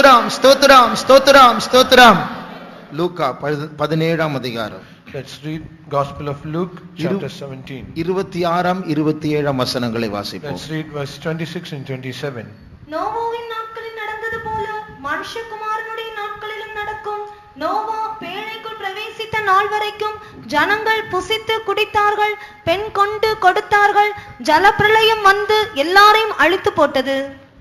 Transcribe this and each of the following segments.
ஸ்தோத்திரம் ஸ்தோத்திரம் ஸ்தோத்திரம் ஸ்தோத்திரம். லூக்கா 17ஆம் அதிகாரம். Let's read Gospel of Luke chapter 17. 26ஆம் 27ஆம் வசனங்களை வாசிப்போம். Let's read verse 26 and 27. நோவாவின் நாட்களில் நடந்தது போல மனுஷகுமாரனுடைய நாட்களிலும் நடக்கும். நோவா பேழைக்குள் பிரவேசித்த நாள் வரைக்கும் ஜனங்கள் புசித்து குடித்தார்கள், பெண் கொண்டு கொடுத்தார்கள். ஜலப்பிரளயம் வந்து எல்லாரையும் அழித்து போட்டது.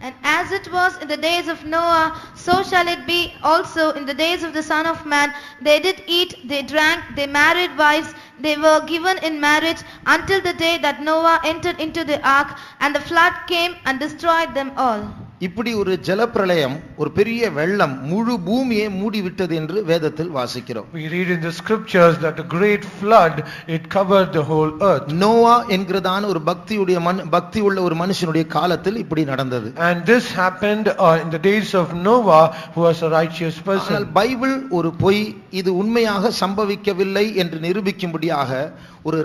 And as it was in the days of Noah, so shall it be also in the days of the Son of Man. They did eat, they drank, they married wives, they were given in marriage until the day that Noah entered into the ark, and the flood came and destroyed them all. இப்படி ஒரு ஜலப்பிரளயம், ஒரு பெரிய வெள்ளம் முழு பூமியை மூடிவிட்டது என்று வேதத்தில் வாசிக்கிறோம். We read in the scriptures that a great flood, it covered the whole earth. Noah என்கிறதான ஒரு பக்தி உள்ள ஒரு மனுஷனுடைய காலத்தில் இப்படி நடந்தது. And this happened in the days of Noah, who was a righteous person. Bible ஒரு பொய், இது உண்மையாக சம்பவிக்கவில்லை என்று நிரூபிக்கும்படியாக ஒரு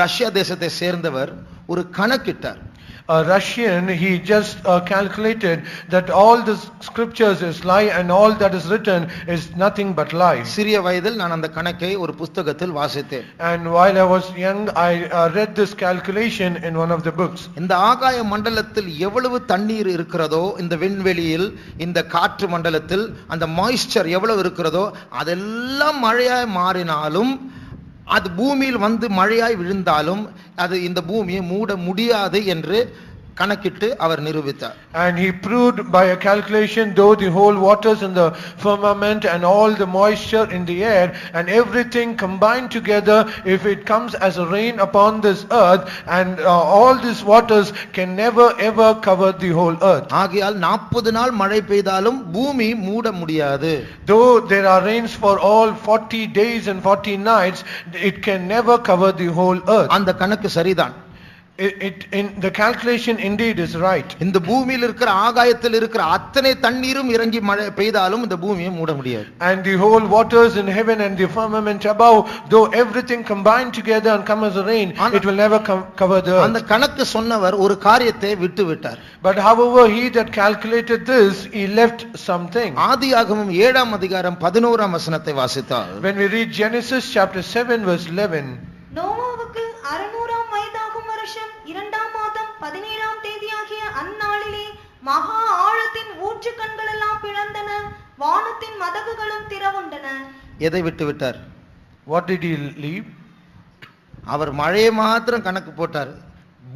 ரஷ்யா தேசத்தை சேர்ந்தவர் ஒரு கணக்கிட்டார். A Russian, he just calculated that all the scriptures is lie and all that is written is nothing but lie. சிறிய வயதில் நான் அந்த கணக்கை ஒரு புத்தகத்தில் வாசித்தேன். And while I was young, I read this calculation in one of the books. இந்த ஆகாய மண்டலத்தில் எவ்வளவு தண்ணீர் இருக்கிறதோ, இந்த விண்வெளியில், இந்த காற்று மண்டலத்தில் அந்த மாய்ஸ்சர் எவ்வளவு இருக்கிறதோ அதெல்லாம் மழையாய் மாறினாலும், அது பூமியில் வந்து மழையாய் விழுந்தாலும் அது இந்த பூமியை மூட முடியாது என்று கணக்கிட்டு அவர் நிரூபித்தார். And he proved by a calculation, though the whole waters in the firmament and all the moisture in the air and everything combined together, if it comes as a rain upon this earth, and all these waters can never ever cover the whole earth. ஆகையால் 40 நாள் மழை பெய்தாலும் பூமி மூட முடியாது. Though there are rains for all 40 days and 40 nights, it can never cover the whole earth. அந்த கணக்கு சரிதான். In the calculation indeed is right. இந்த பூமியில் இருக்கிற ஆகாயத்தில் இருக்கிற அத்தனை தண்ணீரும் இறங்கி மழை பெய்தாலும் இந்த பூமியை மூட முடியாது. And the whole waters in heaven and the firmament above, though everything combined together and come as a rain, it will never cover the earth. அந்த கணக்கு சொன்னவர் ஒரு காரியத்தை விட்டு விட்டார். But however, he that calculated this, he left something. ஆதியாகமம் 7ஆம் அதிகாரம் 11ஆம் வசனத்தை வாசித்தால், when we read Genesis chapter 7 verse 11, நோவாவுக்கு 600ஆம் வயதாகும் வருஷம் 2ஆம் மாதம் 17ஆம் தேதியாகிய அந்நாளிலே மகா ஆழத்தின் ஊற்று கண்கள் எல்லாம் பிளந்தன, வானத்தின் மதகுகளும் திறவுண்டன. எதை விட்டு விட்டார்? what did he leave? அவர் மழையை மாத்திரம் கணக்கு போட்டார்.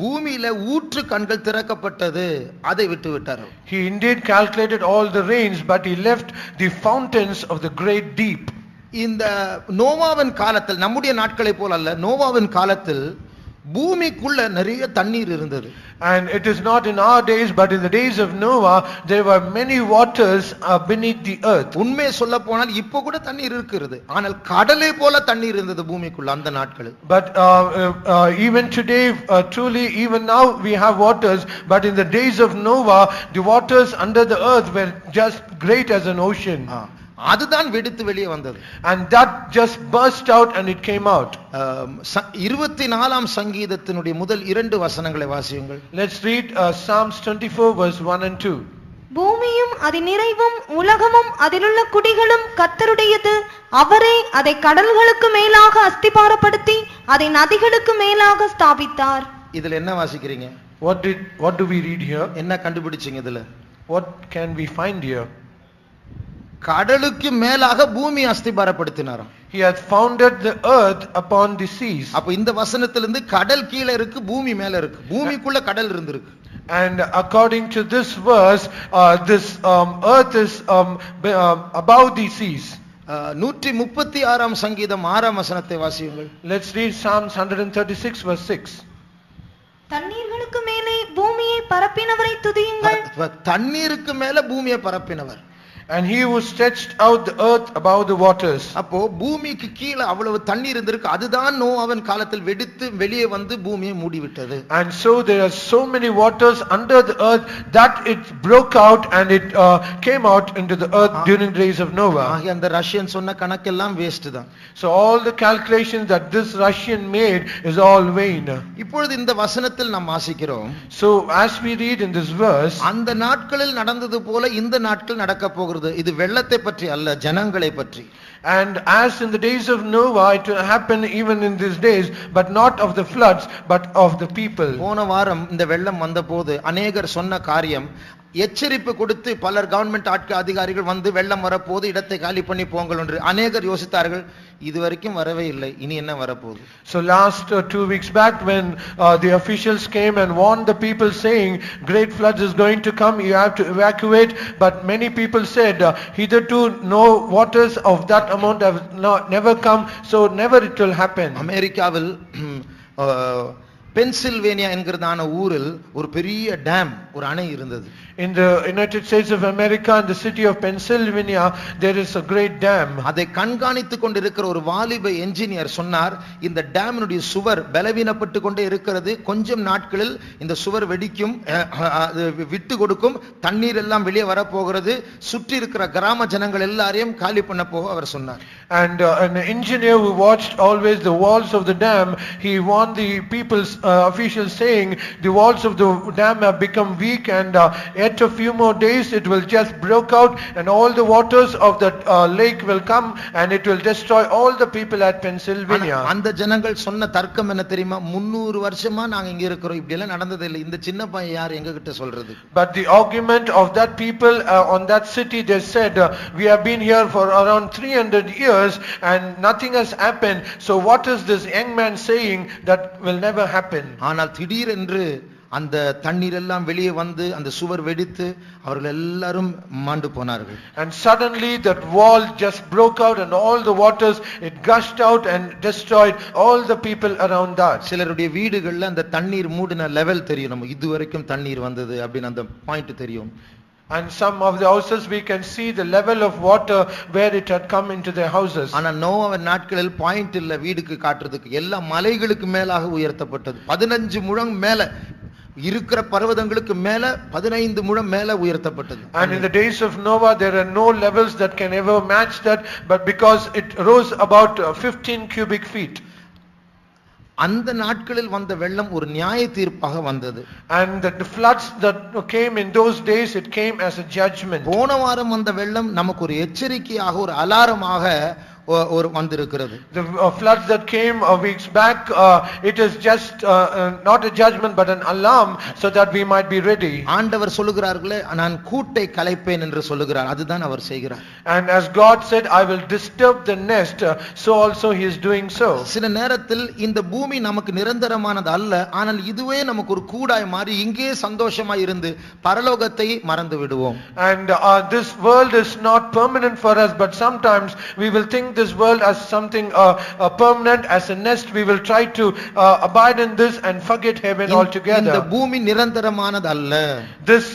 பூமியில ஊற்று கண்கள் திறக்கப்பட்டது, அதை விட்டு விட்டார். He indeed calculated all the rains, but he left the fountains of the great deep. இந்த நோவாவின் காலத்தில், நம்முடைய நாட்களை போல அல்ல, நோவாவின் காலத்தில் பூமிக்குள்ள நிறைய தண்ணீர் இருந்தது. And it is not in our days, but in the days of Noah, there were many waters beneath the earth. உண்மையை சொல்ல போனால் இப்போ கூட தண்ணீர் இருக்கிறது, ஆனால் கடலை போல தண்ணீர் இருந்தது பூமிக்குள்ள அந்த நாட்களில். But even today, truly, even now we have waters, but in the days of Noah, the waters under the earth were just great as an ocean. அதுதான் வெடித்து வெளியே வந்தது. And that just burst out and it came out. 24ஆம் சங்கீதத்தினுடைய முதல் 2 வசனங்களை வாசியுங்கள். Let's read Psalms 24 verse 1 and 2. பூமியும் அதன் நிறைவும் உலகமும் அதிலுள்ள குடிகளும் கர்த்தருடையது. அவரே அதை கடல்களுக்கு மேலாக அஸ்திபாரப்படுத்தி அதை நதிகளுக்கு மேலாக ஸ்தாபித்தார். இதுல என்ன வாசிக்கிறீங்க? What do we read here? என்ன கண்டுபிடிச்சீங்க இதுல? What can we find here? கடலுக்கு மேலாக பூமி அஸ்திபாரப்படுத்தினாராம். He has founded the earth upon the seas. அப்ப இந்த வசனத்திலிருந்து கடல் கீழே இருக்கு, பூமி மேல இருக்கு, பூமிக்குள்ள கடல் இருந்திருக்கு. And according to this verse, this earth is above the seas. 136ஆம் சங்கீதம் 6ஆம் வசனத்தை வாசியுங்கள். Let's read Psalms 136 verse 6. தண்ணீர்களுக்கு மேலே பூமியை பரப்பினவரை துதியுங்கள். தண்ணீருக்கு மேல பூமியை பரப்பினவர். And he who stretched out the earth above the waters. அப்போ பூமிக்கு கீழே அவ்வளவு தண்ணீர் இருந்திருக்கு, அதுதான் நோவாவின் காலத்தில் வெடித்து வெளியே வந்து பூமியை மூடிவிட்டது. And so there are so many waters under the earth that it broke out and it came out into the earth during the days of Noah. ஆகிய அந்த ரஷ்யன் சொன்ன கணக்கெல்லாம் வேஸ்ட் தான். So all the calculations that this Russian made is all vain. இப்பொழுது இந்த வசனத்தில் நாம் வாசிக்கிறோம், So as we read in this verse, அந்த நாட்களில் நடந்தது போல இந்த நாட்கள் நடக்க போகிறது. இது வெள்ளத்தை பற்றி அல்ல, ஜனங்களை பற்றி. and as in the days of Noah, it will happen even in these days, but not of the floods, but of the people. போன வாரம் இந்த வெள்ளம் வந்தபோது அநேகர் சொன்ன காரியம், எச்சரிப்பு கொடுத்து பலர் கவர்மெண்ட் அதிகாரிகள் வந்து வெள்ளம் வரப்போது இடத்தை காலி பண்ணி போங்கள் என்று அநேகர் யோசித்தார்கள். இதுவரைக்கும் வரவே இல்லை, இனி என்ன வரப்போகுது? So last 2 weeks back when the officials came and warned the people saying great floods is going to come, you have to evacuate, but many people said hitherto no waters of that amount have never come, so never it will happen. அமெரிக்காவில் Pennsylvania என்கிறதான ஊரில் ஒரு பெரிய dam, ஒரு அணை இருந்தது. In the United States of America, in the city of Pennsylvania, there is a great dam. அதை கண்காணித்துக் கொண்டிருக்கிற ஒரு வாலிப என்ஜினியர் சொன்னார், இந்த டேமினுடைய சுவர் பலவீனப்பட்டு கொண்டே இருக்கிறது, கொஞ்சம் நாட்களில் இந்த சுவர் வெடிக்கும், விட்டு கொடுக்கும், தண்ணீர் எல்லாம் வெளியே வரப்போகிறது, சுற்றி இருக்கிற கிராம ஜனங்கள் எல்லாரையும் காலி பண்ண போக அவர் சொன்னார். And an engineer who watched always the walls of the dam, he warned the people's officials saying the walls of the dam have become weak, and yet a few more days it will just broke out and all the waters of that lake will come and it will destroy all the people at Pennsylvania. அந்த ஜனங்கள் சொன்ன தர்க்கம் என்ன தெரியுமா? 300 வருஷமா நாங்க இங்க இருக்கிறோம், இப்படி எல்லாம் நடந்ததே இல்லை, இந்த சின்ன பையன் யார் எங்க கிட்ட சொல்றது? But the argument of that people on that city, they said we have been here for around 300 years and nothing has happened, so what is this young man saying that will never happen? ஆனால் திடீரென்று அந்த தண்ணீர் எல்லாம் வெளியே வந்து அந்த சுவர் வெடித்து அவர்கள் எல்லாரும் மாண்டு போனார்கள். And suddenly that wall just broke out and all the waters it gushed out and destroyed all the people around that. சிலருடைய வீடுகள்ல அந்த தண்ணீர் மூடின லெவல் தெரியும், நம்ம இதுவரைக்கும் தண்ணீர் வந்தது அப்படின்னு அந்த பாயிண்ட் தெரியும். And some of the houses we can see the level of water where it had come into their houses. ஆனா நோவாவின் நாட்களில் பாயிண்ட் இல்ல வீடுக்கு காட்டுறதுக்கு, எல்லா மலைகளுக்கு மேலாக உயர்த்தப்பட்டது. 15 முழம் மேல இருக்கிற பர்வதங்களுக்கு மேல 15 முழம் மேல உயர்த்தப்பட்டது. And in the days of Noah there are no levels that can ever match that, but because it rose about 15 cubic feet. அந்த நாட்களில் வந்த வெள்ளம் ஒரு நியாய தீர்ப்பாக வந்தது. And the floods that came in those days, it came as a judgment. போன வாரம் வந்த வெள்ளம் நமக்கு ஒரு எச்சரிக்கையாக, ஒரு அலாரமாக ஒரு வந்திருக்கிறது. The floods that came weeks back, it is just not a judgment but an alarm so that we might be ready. ஆண்டவர் சொல்லுகிறார்களே, நான் கூட்டை கலைப்பேன் என்று சொல்லுகிறார், அதுதான் அவர் செய்கிறார். And as God said, I will disturb the nest, so also he is doing so. சில நேரத்தில் இந்த பூமி நமக்கு நிரந்தரமானது அல்ல, ஆனால் இதுவே நமக்கு ஒரு கூடாய் மாறி இங்கே சந்தோஷமாய் இருந்து பரலோகத்தை மறந்து விடுவோம். And this world is not permanent for us, but sometimes we will think this world as something permanent, as a nest. We will try to abide in this and forget heaven altogether. இந்த பூமி நிரந்தரமானது அல்ல. This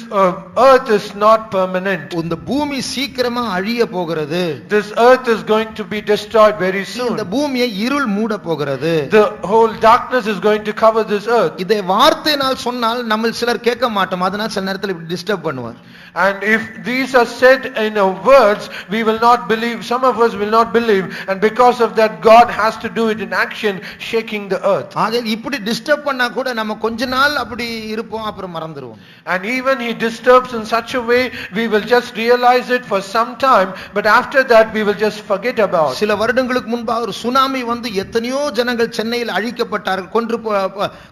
earth is not permanent. இந்த பூமி சீக்கிரமா அழிய போகிறது. This earth is going to be destroyed very soon. இந்த பூமியை இருள் மூட போகிறது. The whole darkness is going to cover this earth. இதை வார்த்தையினால் சொன்னால் நம்ம சிலர் கேட்க மாட்டோம், அதனால சில நேரத்தில் இப்படி டிஸ்டர்ப் பண்ணுவார். And if these are said in words, we will not believe. Some of us will not believe, and because of that God has to do it in action, shaking the earth. ஆக இப்படி disturb பண்ணா கூட நம்ம கொஞ்ச நாள் அப்படி இருப்போம், அப்புறம் மறந்துடுவோம். And even he disturbs in such a way, we will just realize it for some time, but after that we will just forget about. சில வருடங்களுக்கு முன்பாக ஒரு சுனாமி வந்து எத்தனையோ ஜனங்கள் சென்னையில் அழிக்கப்பட்டார்கள்,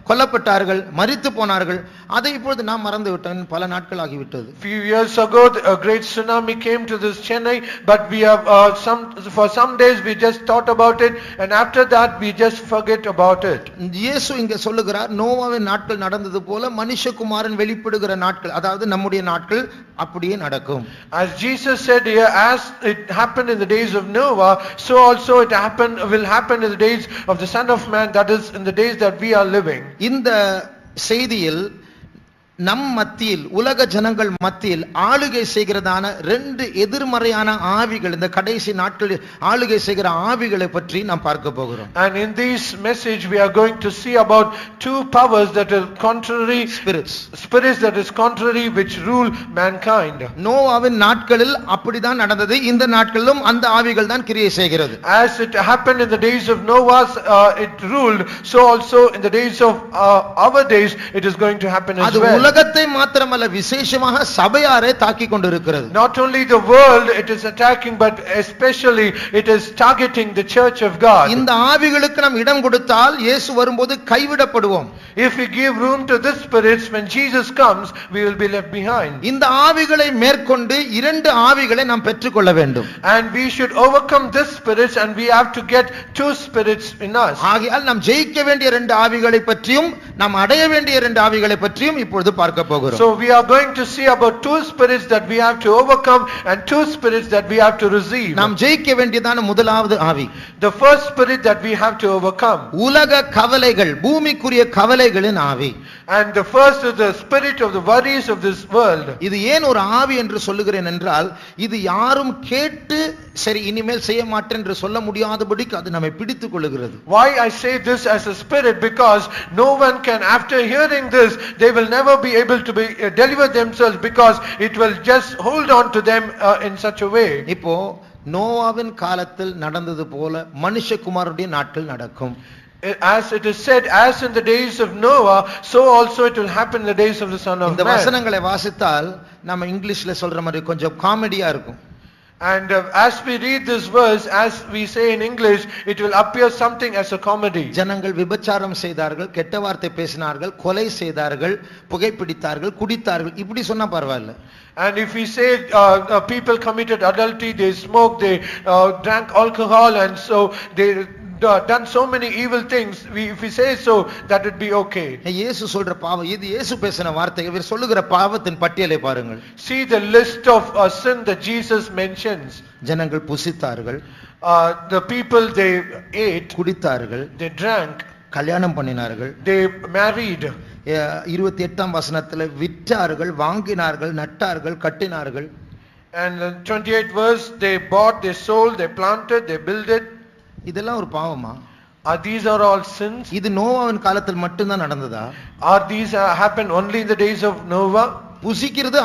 கொல்லப்பட்டார்கள், மரித்து போனார்கள். அதை இப்பொழுது நான் மறந்து விட்டேன், பல நாட்கள் ஆகிவிட்டது. Few years ago a great tsunami came to this Chennai, but we have for some days we just thought about it, and after that we just forget about it. இயேசு இங்க சொல்லுகிறார், நோவாவின் நாட்கள் நடந்தது போல மனுஷகுமாரன் வெளிப்படுகிற நாட்கள், அதாவது நம்முடைய நாட்கள் அப்படியே நடக்கும். As Jesus said here, as it happened in the days of Noah, so also it will happen in the days of the Son of Man, that is in the days that we are living. இந்த செய்தியில் நம் மத்தியில் உலக ஜனங்கள் மத்தியில் ஆளுகை செய்கிறதான ரெண்டு எதிர்மறையான ஆவிகள் இந்த கடைசி நாட்களில் ஆளுகை செய்கிற ஆவிகளை பற்றி நாம் பார்க்க போகிறோம். And in this message we are going to see about two powers that are contrary spirits that is contrary which rule mankind. நோவாவின் நாட்களில் அப்படிதான் நடந்தது. இந்த நாட்களிலும் அந்த ஆவிகள் தான் கிரியை செய்கிறது. As it happened in the days of Noah, it ruled, so also in the days of our days it is going to happen as well. உலகத்தை மாத்திரமல்ல விசேஷமாக சபையாரை தாக்கிக் கொண்டிருக்கிறது. Not only the world it is attacking, but especially it is targeting the church of God. இந்த ஆவிகளுக்கு நாம் இடம் கொடுத்தால் இயேசு வரும்போது கைவிடப்படுவோம். If we give room to this spirits, when Jesus comes we will be left behind. இந்த ஆவிகளை மேற்கொண்டு இரண்டு ஆவிகளை நாம் பெற்றுக்கொள்ள வேண்டும். And we should overcome this spirits, and we have to get two spirits in us. ஆகையால் நாம் ஜெயிக்க வேண்டிய இரண்டு ஆவிகளை பற்றியும் நாம் அடைய வேண்டிய இரண்டு ஆவிகளை பற்றியும் இப்பொழுது பார்க்க போகிறோம். So we are going to see about two spirits that we have to overcome and two spirits that we have to receive. நாம் ஜெயிக்க வேண்டியதான முதலாவது ஆவி, the first spirit that we have to overcome, உலக கவலைகள், பூமிக்குரிய கவலைகளின் ஆவி. and the first is the spirit of the worries of this world. இது ஏன் ஒரு ஆவி என்று சொல்லுகிறேன் என்றால், இது யாரும் கேட்டு சரி இனிமேல் செய்ய மாட்டேன் என்று சொல்ல முடியாதபடிக்கு அது நம்மை பிடித்துக் கொள்ளுகிறது. Why I say this as a spirit? Because no one can, after hearing this, they will never be able to be deliver themselves, because it will just hold on to them in such a way. இப்போ நோவாவின் காலத்தில் நடந்தது போல மனுஷகுமாரனுடைய நாட்கள் நடக்கும். As it is said, as in the days of Noah, so also it will happen in the days of the Son of Man. இந்த வசனங்களை வாசித்தால் நம்ம இங்கிலீஷ்ல சொல்ற மாதிரி கொஞ்சம் காமெடியா இருக்கும். And as we read this verse, as we say in English, it will appear something as a comedy. ஜனங்கள் விபச்சாரம் செய்தார்கள், கெட்ட வார்த்தை பேசினார்கள், கொலை செய்தார்கள், புகைப்பிடித்தார்கள், குடித்தார்கள், இப்படி சொன்னா பரவாயில்லை. And if we say people committed adultery, they smoked, they drank alcohol, and so they done so many evil things, if we say so, that would be okay. இயேசு சொல்ற பாவம் இது, இயேசு பேசின வார்த்தை, இவர் சொல்லுகிற பாவத்தின் பட்டியலை பாருங்கள். See the list of sin that Jesus mentions. ஜனங்கள் புசித்தார்கள், the people they ate, குடித்தார்கள், they drank, கல்யாணம் பண்ணினார்கள், they married. 28ஆம் வசனத்துல விற்றார்கள், வாங்கினார்கள், நட்டார்கள், கட்டினார்கள். And 28th verse, they bought, they sold, they planted, they builded. இதெல்லாம் ஒரு பாவமா? These are all sins. இது நோவாவின் காலத்தில் மட்டும்தான் நடந்ததா? Are these happened only in the days of Noah? புசிக்கிறது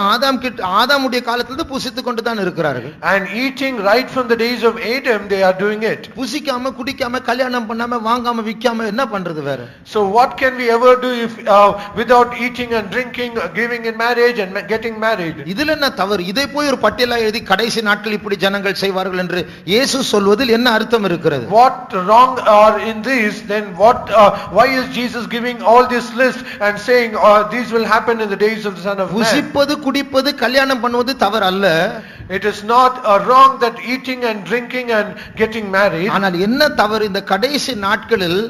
ஆதாமுடைய காலத்துல புசித்துக் கொண்டு தான் இருக்கிறார்கள். And eating right from the days of Adam, they are doing it. புசிக்காம குடிக்காம கல்யாணம் பண்ணாம வாங்காம விக்காம என்ன பண்றது வேற? So what can we ever do if without eating and drinking, giving in marriage and getting married? இதுல என்ன தவறு? இதை போய் ஒரு பட்டியலா எழுதி கடைசி நாட்கள் இப்படி ஜனங்கள் செய்வார்கள் என்று இயேசு சொல்வதில் என்ன அர்த்தம் இருக்கிறது? What wrong are in this? Then what why is Jesus giving all this list and saying these will happen in the days of the Son of Man? புசிப்பது குடிப்பது கல்யாணம் பண்ணுவது தவறு அல்ல. It is not wrong that eating and drinking and getting married. ஆனால் என்ன தவறு? இந்த கடைசி நாட்களில்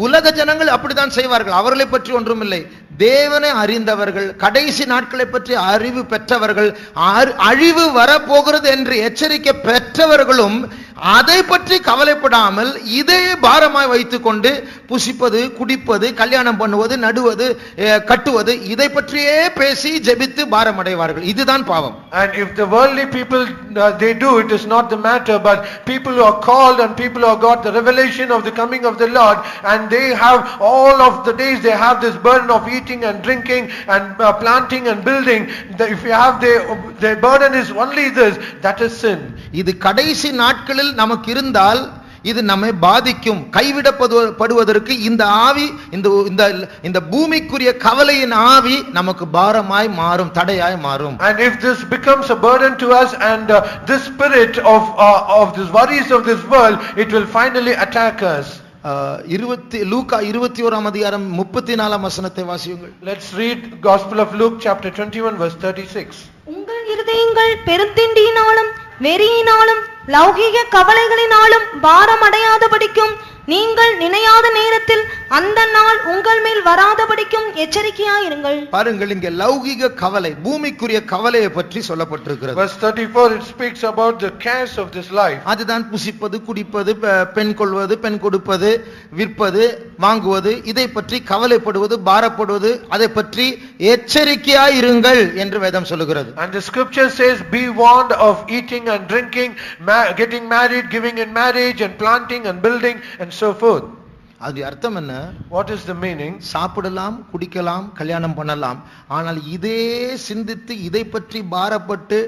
உலக ஜனங்கள் அப்படித்தான் செய்வார்கள். அவர்களை பற்றி ஒன்றுமில்லை. தேவனை அறிந்தவர்கள், கடைசி நாட்களை பற்றி அறிவு பெற்றவர்கள், அழிவு வரப்போகிறது என்று எச்சரிக்கை பெற்றவர்களும் அதை பற்றி கவலைப்படாமல் இதை பாரமாய் வைத்துக் கொண்டு புசிப்பது, குடிப்பது, கல்யாணம் பண்ணுவது, நடுவது, கட்டுவது, இதை பற்றியே பேசி ஜெபித்து பாரம் அடைவார்கள். இதுதான் பாவம். And if the worldly people they do, it is not the matter, but people who are called and people who have got the revelation of the coming of the Lord, and they have all of the days they have this burden of eating and drinking and planting and building. If you have their burden is only this, that is sin. இது கடைசி நாட்களில் நமக்கு இருந்தால் இது நம்மை பாதிக்கும். கைவிடப்படுவதற்கு இந்த ஆவி, இந்த பூமிக்குரிய கவலையின் ஆவி நமக்கு பாரமாய் மாறும், தடையாய் மாறும். And if this becomes a burden to us, and this spirit of this worries of this world, it will finally attack us. லூக்கா 21ஆம் அதிகாரம் 34ஆம் வசனத்தை வாசியுங்கள். Let's read Gospel of Luke chapter 21 verse 36. உங்கள் இருதயங்கள் பெருந்திண்டியினாலும் வெறியினாலும் லௌகீக கவலைகளினாலும் பாரம் அடையாதபடிக்கும் நீங்கள் நினையாத நேரத்தில் அந்த நாள் உங்கள் மேல் வராதபடிக்கும் எச்சரிக்கையாயிருங்கள். பாருங்கள், இங்கே லௌகிக கவலை, பூமிக்குரிய கவலையை பற்றி சொல்லப்பட்டிருக்கிறது. Verse 34, it speaks about the cares of this life. அதுதான் புசிப்பது, குடிப்பது, பெண் கொள்வது, பெண் கொடுப்பது, விற்பது, வாங்குவது, இதை பற்றி கவலைப்படுவது, பாரப்படுவது, அதை பற்றி எச்சரிக்கையாயிருங்கள் என்று வேதம் சொல்லுகிறது. And the scripture says, be warned of eating and drinking, getting married, giving in marriage, and planting and building, and so forth. அது அர்த்தம் என்ன? What is the meaning? சாப்பிடலாம், குடிக்கலாம், கல்யாணம் பண்ணலாம், ஆனால் இதே சிந்தித்து இதை பற்றி பாரப்பட்டு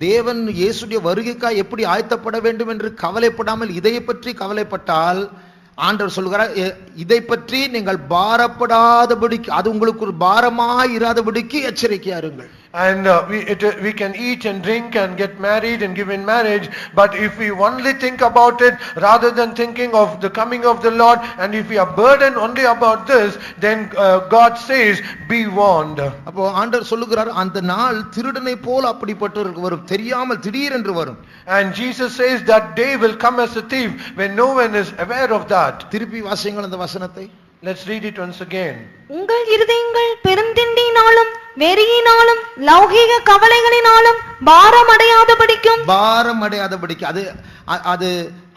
தேவன் இயேசுடைய வருகைக்காக எப்படி ஆயத்தப்பட வேண்டும் என்று கவலைப்படாமல் இதை பற்றி கவலைப்பட்டால் ஆண்டவர் சொல்கிறார், இதை பற்றி நீங்கள் பாரப்படாதபடிக்கு, அது உங்களுக்கு ஒரு பாரமாய் இராதபடிக்கு எச்சரிக்கையா இருங்கள். And we can eat and drink and get married and give in marriage, but if we only think about it rather than thinking of the coming of the Lord, and if we are burdened only about this, then God says, be warned. அப்போ ஆண்டவர் சொல்லுகிறார், அந்த நாள் திருடனை போல அப்படிப்பட்டவருக்கு வரும், தெரியாமல் திடீரென்று வரும். And Jesus says that day will come as a thief when no one is aware of that. திருப்பி வாசியுங்கள் அந்த வசனத்தை. Let's read it once again. உங்கள் இருதயங்கள் பெருந்திண்டினாலும் வெறியினாலும் லௌகிக கவலைகளினாலும் பாரமடையாதபடிக்கும். பாரமடையாதபடிக்கு,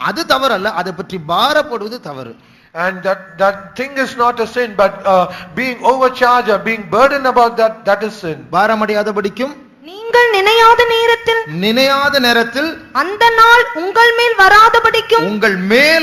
அது தவறல்ல, அதை பற்றி பாரப்படுவது தவறு. And that thing is not a sin, but being overcharged or being burdened about that is sin. பாரமடையாதபடிக்கும், நீங்கள் நினையாத நேரத்தில் அந்த நாள் உங்கள் மேல்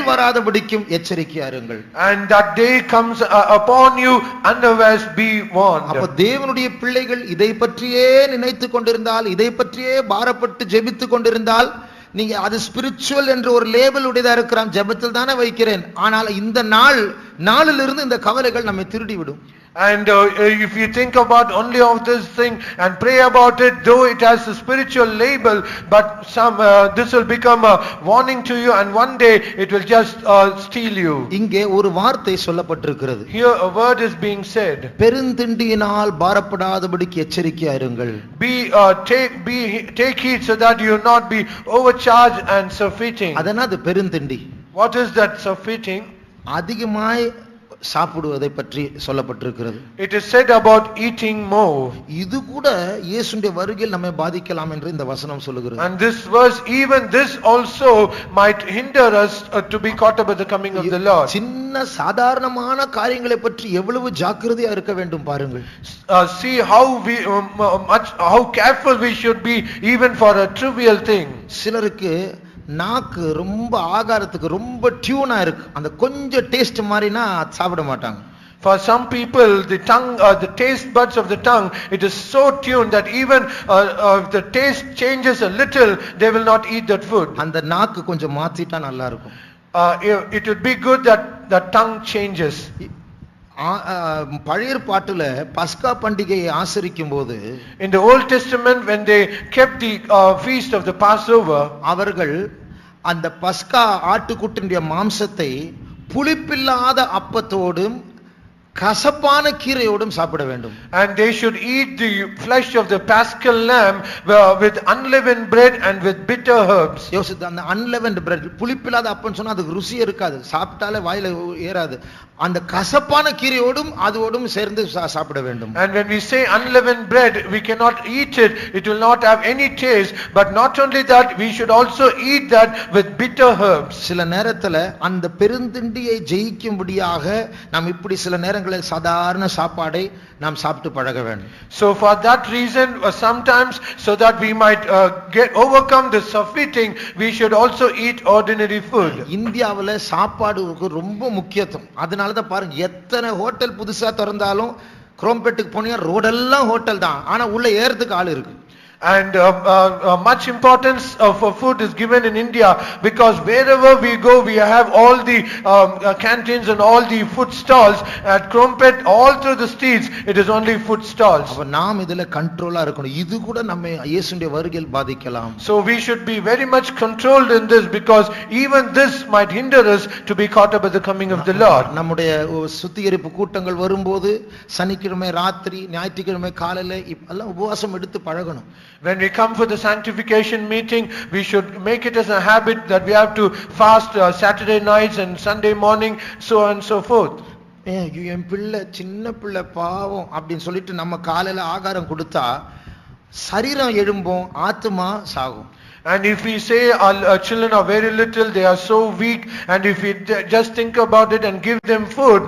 வராதபடிக்கும் எச்சரிக்கையா இருங்கள். And that day comes upon you unawares, be warned. அப்ப தேவனுடைய பிள்ளைகள் இதை பற்றியே நினைத்து கொண்டிருந்தால், இதை பற்றியே பாரப்பட்டு ஜெபித்து கொண்டிருந்தால், நீங்க அது ஸ்பிரிச்சுவல் என்ற ஒரு லேபிள் உடையதா இருக்கிறான், ஜெபத்தில் தானே வைக்கிறேன், ஆனால் இந்த நாளிலிருந்து இந்த கவலைகள் நம்மை திருடி விடும். And if you think about only of this thing and pray about it, though it has a spiritual label, but this will become a warning to you, and one day it will just steal you. இங்கே ஒரு வார்த்தை சொல்லப்பட்டிருக்கிறது. Here a word is being said. பெருந்திண்டியினால் பாரப்படாதபடிக்கு எச்சரிக்கையா இருங்கள். Take heed so that you not be overcharged and surfeiting. அதனால பெருந்திண்டி. What is that surfeiting? அதிகமாய் சாப்பிடுவதை பற்றி சொல்லப்பட்டிருக்கிறது. It is said about eating more. இது கூட இயேசுவின் வருகையில் நம்மை பாதிக்கலாம் என்று இந்த வசனம் சொல்லுகிறது. And this verse, even this also might hinder us to be caught up at the coming of the Lord. சின்ன சாதாரணமான காரியங்களை பற்றி எவ்வளவு ஜாக்கிரதையா இருக்க வேண்டும் பாருங்கள். See how careful we should be even for a trivial thing. சிலருக்கு நாக்கு ரொம்ப ஆகாரத்துக்கு ரொம்ப டியூனா இருக்கு, அந்த கொஞ்சம் டேஸ்ட் மாதிரினா சாப்பிட மாட்டாங்க. For some people, the tongue, the taste buds of the tongue, it is so tuned that even if the taste changes a little, they will not eat that food. அந்த நாக்கு கொஞ்சம் மாத்திட்டா நல்லா இருக்கும். It would be good that the tongue changes. பழைய பாட்டுல பஸ்கா பண்டிகையை ஆசரிக்கும் போது, in the Old Testament when they kept the feast of the Passover, அவர்கள் அந்த பஸ்கா ஆட்டுக்குட்டினுடைய மாம்சத்தை புளிப்பில்லாத அப்பத்தோடும் கசப்பான கீரையோடும் சாப்பிட வேண்டும். And they should eat the flesh of the paschal lamb with unleavened bread and with bitter herbs. யோசித்து, அந்த unleavened bread, புளிப்பில்லாத அப்பன்னு சொன்னா அதுக்கு ருசி இருக்காது, சாப்பிட்டாலே வாயில ஏறாது. அந்த கசப்பான கீரையோடும் அதோடும் சேர்ந்து சாப்பிட வேண்டும். And when we say unleavened bread, we cannot eat it, it will not have any taste, but not only that, we should also eat that with bitter herbs. சில நேரத்துல அந்த பெருந்திண்டியை ஜெயிக்கும்படியாக நாம் இப்படி சில நேரங்களில் சாதாரண சாப்பாடை நாம் சாப்பிட்டு பழக வேண்டும். So for that reason, sometimes so that we might overcome the surfeiting, we should also eat ordinary food. இந்தியாவுல சாப்பாடுக்கு ரொம்ப முக்கியத்துவம். அதனால தான் பாருங்க, எத்தனை ஹோட்டல் புதுசா திறந்தாலும் குரோம்பேட்டுக்கு போனீங்க ரோடெல்லாம் ஹோட்டல் தான், ஆனா உள்ள ஏறதுக்கு ஆள் இருக்கு. And much importance for food is given in India, because wherever we go we have all the canteens and all the food stalls. At Krompet, all through the streets, it is only food stalls. அப்ப நாம் இதுல கண்ட்ரோலா இருக்கணும். இது கூட நம்ம இயேசுவின் வருகையில் பாதிக்கலாம். So we should be very much controlled in this, because even this might hinder us to be caught up at the coming of the Lord. நம்முடைய சுத்திகரிப்பு கூட்டங்கள் வரும்போது சனிக்கிழமை ராத்திரி, ஞாயிற்றுக்கிழமை காலையில எல்லாம் உபவாசம் எடுத்து பழகணும். When we come for the sanctification meeting, we should make it as a habit that we have to fast Saturday nights and Sunday morning, so on and so forth. ஐயோ என் பிள்ளை சின்ன பிள்ளை பாவம் அப்படின்னு சொல்லிட்டு நம்ம காலையில ஆகாரம் கொடுத்தா சரீரம் எழும்பும், ஆத்துமா சாகும். And if we say our children are very little, they are so weak, and if we just think about it and give them food,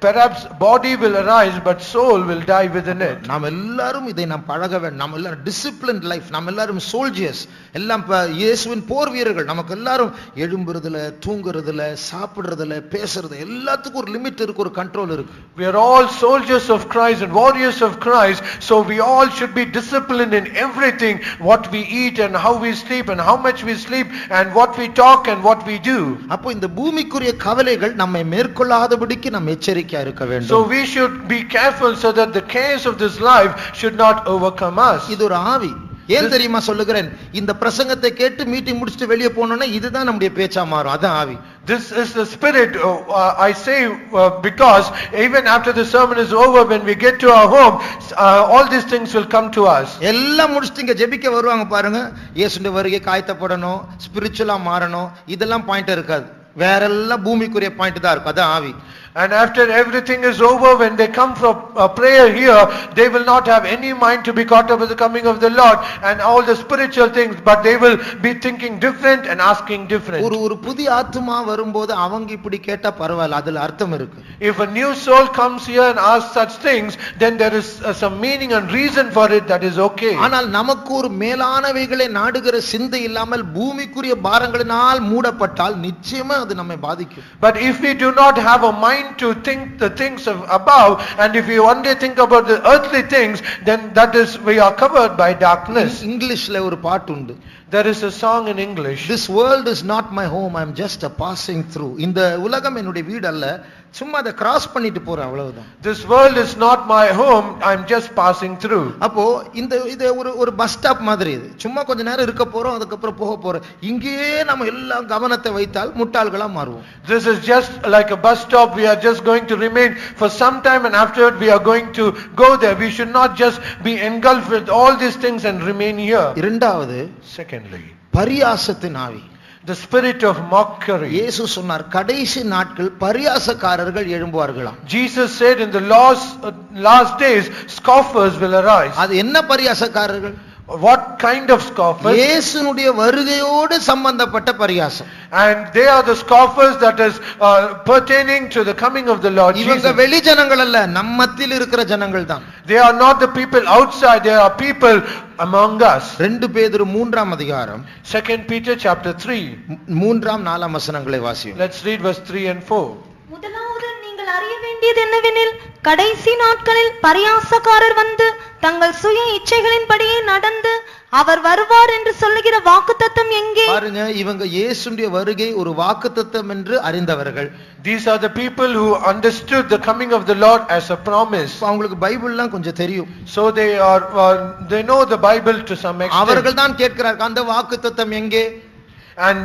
perhaps body will arise but soul will die within it. நாம் எல்லாரும் இதை நாம் பழக வேண்டும். நாம் எல்லாரும் disciplined life, நாம் எல்லாரும் சோல்ஜர்ஸ், எல்லாம் இயேசுவின் போர் வீரர்கள். நமக்கு எல்லாரும் எழும்புறதுல, தூங்குறதுல, சாப்பிடுறதுல, பேசுறது எல்லாத்துக்கும் ஒரு லிமிட் இருக்கு, ஒரு கண்ட்ரோல் இருக்கு. We are all soldiers of Christ and warriors of Christ, so we all should be disciplined in everything, what we eat and how we sleep and how much we sleep and what we talk and what we do. அப்போ இந்த பூமிக்குரிய கவலைகள் நம்மை மேற்கொள்ளாதபடிக்கு நாம் எச்சரிக்கையா இருக்க வேண்டும். So we should be careful so that the cares of this life should not overcome us. இது ஒரு ஆவி. ஏன் தெரியுமா சொல்லுகிறேன்? இந்த பிரசங்கத்தை கேட்டு மீட்டிங் முடிச்சிட்டு வெளியே போனோம்னா இதுதான் நம்முடைய பேச்சா மாறும். அதான் ஆவி. This is the spirit. I say because even after the sermon is over, when we get to our home, all these things will come to us. எல்லாம் முடிச்சிட்டு இங்க ஜெபிக்க வருவாங்க பாருங்க. இயேசுவின் வருகை காய்த்தப்படணும், ஸ்பிரிச்சுவலா மாறணும், இதெல்லாம் பாயிண்ட் இருக்காது. வேற எல்லாம் பூமிக்குரிய பாயிண்ட் தான் இருக்கும். அதான் ஆவி. And after everything is over, when they come for prayer here, they will not have any mind to be caught up with the coming of the Lord and all the spiritual things, but they will be thinking different and asking different. ஒரு புதிய ஆத்துமா வரும்போது அவங்க இப்படி கேட்டா பரவாயில்லை, அதுல அர்த்தம் இருக்கு. If a new soul comes here and asks such things, then there is some meaning and reason for it, that is okay. ஆனால் நமக்கு ஒரு மேலானவைகளை நாடுகிற சிந்தை இல்லாமல் பூமிக்குரிய பாரங்களினால் மூடப்பட்டால் நிச்சயமா அது நம்மை பாதிக்கும். But if we do not have a mind to think the things of above, and if we one day think about the earthly things, then that is, we are covered by darkness. இங்கிலீஷ்ல ஒரு பாட்டு உண்டு. There is a song in English. This world is not my home, I am just a passing through. இந்த உலகம் என்னுடைய வீடு அல்ல, சும்மா அதை கிராஸ் பண்ணிட்டு போறேன், அவ்வளவுதான். This world is not my home, I am just passing through. அப்போ இது ஒரு பஸ் ஸ்டாப் மாதிரி. இது சும்மா கொஞ்ச நேரம் இருக்க போறோம், அதுக்கப்புறம் போக போறோம். இங்கேயே நம்ம எல்லாம் கவனத்தை வைத்தால் முட்டாள்களா மாறுவோம். This is just like a bus stop. We are just going to remain for some time, and afterward we are going to go there. We should not just be engulfed with all these things and remain here. இரண்டாவது, Secondly, பரியாசத்தின் ஆவி, the spirit of mockery. இயேசு சொன்னார், கடைசி நாட்கள் பரியாசக்காரர்கள் எழும்புவார்களாம். Jesus said in the last days scoffers will arise. அது என்ன பரியாசக்காரர்கள்? What kind of scoffers? இயேசுனுடைய வருகையோடு சம்பந்தப்பட்ட பரியாசம். And they are the scoffers that is pertaining to the coming of the Lord இவங்க Jesus. வெளி ஜனங்கள் அல்ல, நம்மத்தில் இருக்கிற ஜனங்கள் தான். They are not the people outside, they are people among us. 2 பேதுரு 3ஆம் அதிகாரம் 2 Peter chapter 3. 3ஆம் 4ஆம் வசனங்களை வாசியும். Let's read verse 3 and 4. முதலாவது நீங்கள் அறிய வேண்டியது என்னவெனில், கடைசி நாட்களில் பரியாசக்காரர் வந்து தங்கள் சுய இச்சைகளின்படியே நடந்து அவர் வருவார் என்று சொல்லுகிற வாக்குத்தத்தம் எங்கே? பாருங்க, இவங்க இயேசுடைய வருகை ஒரு வாக்குத்தத்தம் என்று அறிந்தவர்கள். These are the people who understood the coming of the Lord as a promise. அவங்களுக்கு பைபிள்லாம் கொஞ்சம் தெரியும். So they know the Bible to some extent. அவர்கள் தான் கேட்கிறார்கள், அந்த வாக்குத்தத்தம் எங்கே? And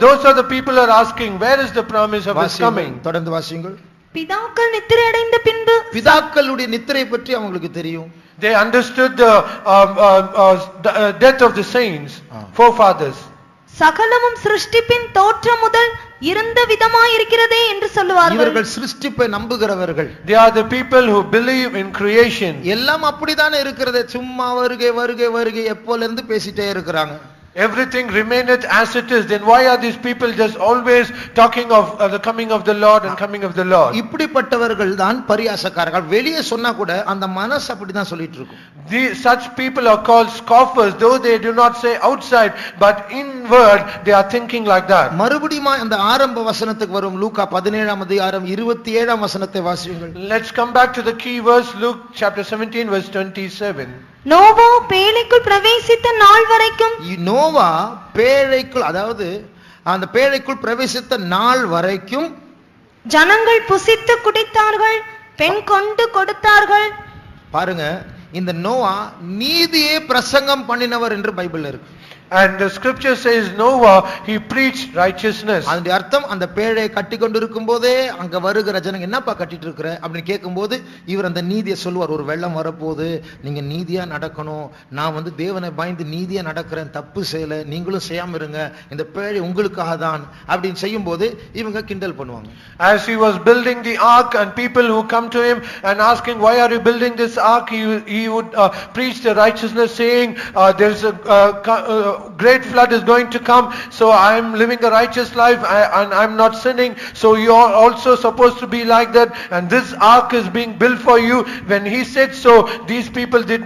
those are the people who are asking, where is the promise of his coming? தொடர்ந்து வாசியுங்கள். பிதாக்கள் நித்திரை அடைந்த பின்பு, பிதாக்களுடைய நித்திரை பற்றி அவங்களுக்கு தெரியும். They understood the death of the saints, forefathers. சகலமும் சிருஷ்டிப்பின் தோற்றம் முதல் இருந்த விதமாய் இருக்கிறதே என்று சொல்லுவார்கள். இவர்கள் சிருஷ்டிப்பை நம்புகிறவர்கள். They are the people who believe in creation. எல்லாம் அப்படிதானே இருக்கிறது. சும்மா வருகை வருகை வருகை எப்போல இருந்து பேசிட்டே இருக்கிறாங்க. Everything remaineth as it is. Then why are these people just always talking of the coming of the Lord and coming of the Lord? இப்படிப்பட்டவர்கள் தான் பரியாசக்காரர்கள். வெளியே சொன்னா கூட அந்த மனசு அப்படிதான் சொல்லிட்டு இருக்கும். Such people are called scoffers, though they do not say outside, but inward they are thinking like that. மறுபடியும் அந்த ஆரம்ப வசனத்துக்கு வரும். லூக்கா 17ஆம் அதிகாரம் 27ஆம் வசனத்தை வாசியுங்கள். Let's come back to the key verse, Luke chapter 17 verse 27. Noah பேழைக்குள் பிரவேசித்த நாள் வரைக்கும், நோவா பேழைக்குள், அதாவது அந்த பேழைக்குள் பிரவேசித்த நாள் வரைக்கும் ஜனங்கள் புசித்து குடித்தார்கள், பெண் கொண்டு கொடுத்தார்கள். பாருங்க, இந்த நோவா நீதியே பிரசங்கம் பண்ணினவர் என்று பைபிள்ல இருக்கு. And the scripture says Noah, he preached righteousness. அதனுடைய அர்த்தம் அந்த பேழையை கட்டி கொண்டிருக்கும் போதே அங்க வருகிற ஜனங்க என்னப்பா கட்டிட்டு இருக்கிற அப்படின்னு கேட்கும்போது இவர் அந்த நீதியை சொல்லுவார். ஒரு வெள்ளம் வரப்போகுது, நீங்க நீதியா நடக்கணும், நான் வந்து தேவனை பயந்து நீதியா நடக்கிறேன், தப்பு செய்யல, நீங்களும் செய்யாம இருங்க, இந்த பேழை உங்களுக்காக தான் அப்படின்னு செய்யும் போது இவங்க கிண்டல் பண்ணுவாங்க. As he was building the ark and people who come to him and asking why are you building this ark, he would preach the righteousness, saying there's a great flood is going to come, so I am living a righteous life and I'm not sinning, so you are also supposed to be like that, and this ark is being built for you. When he said so, these people did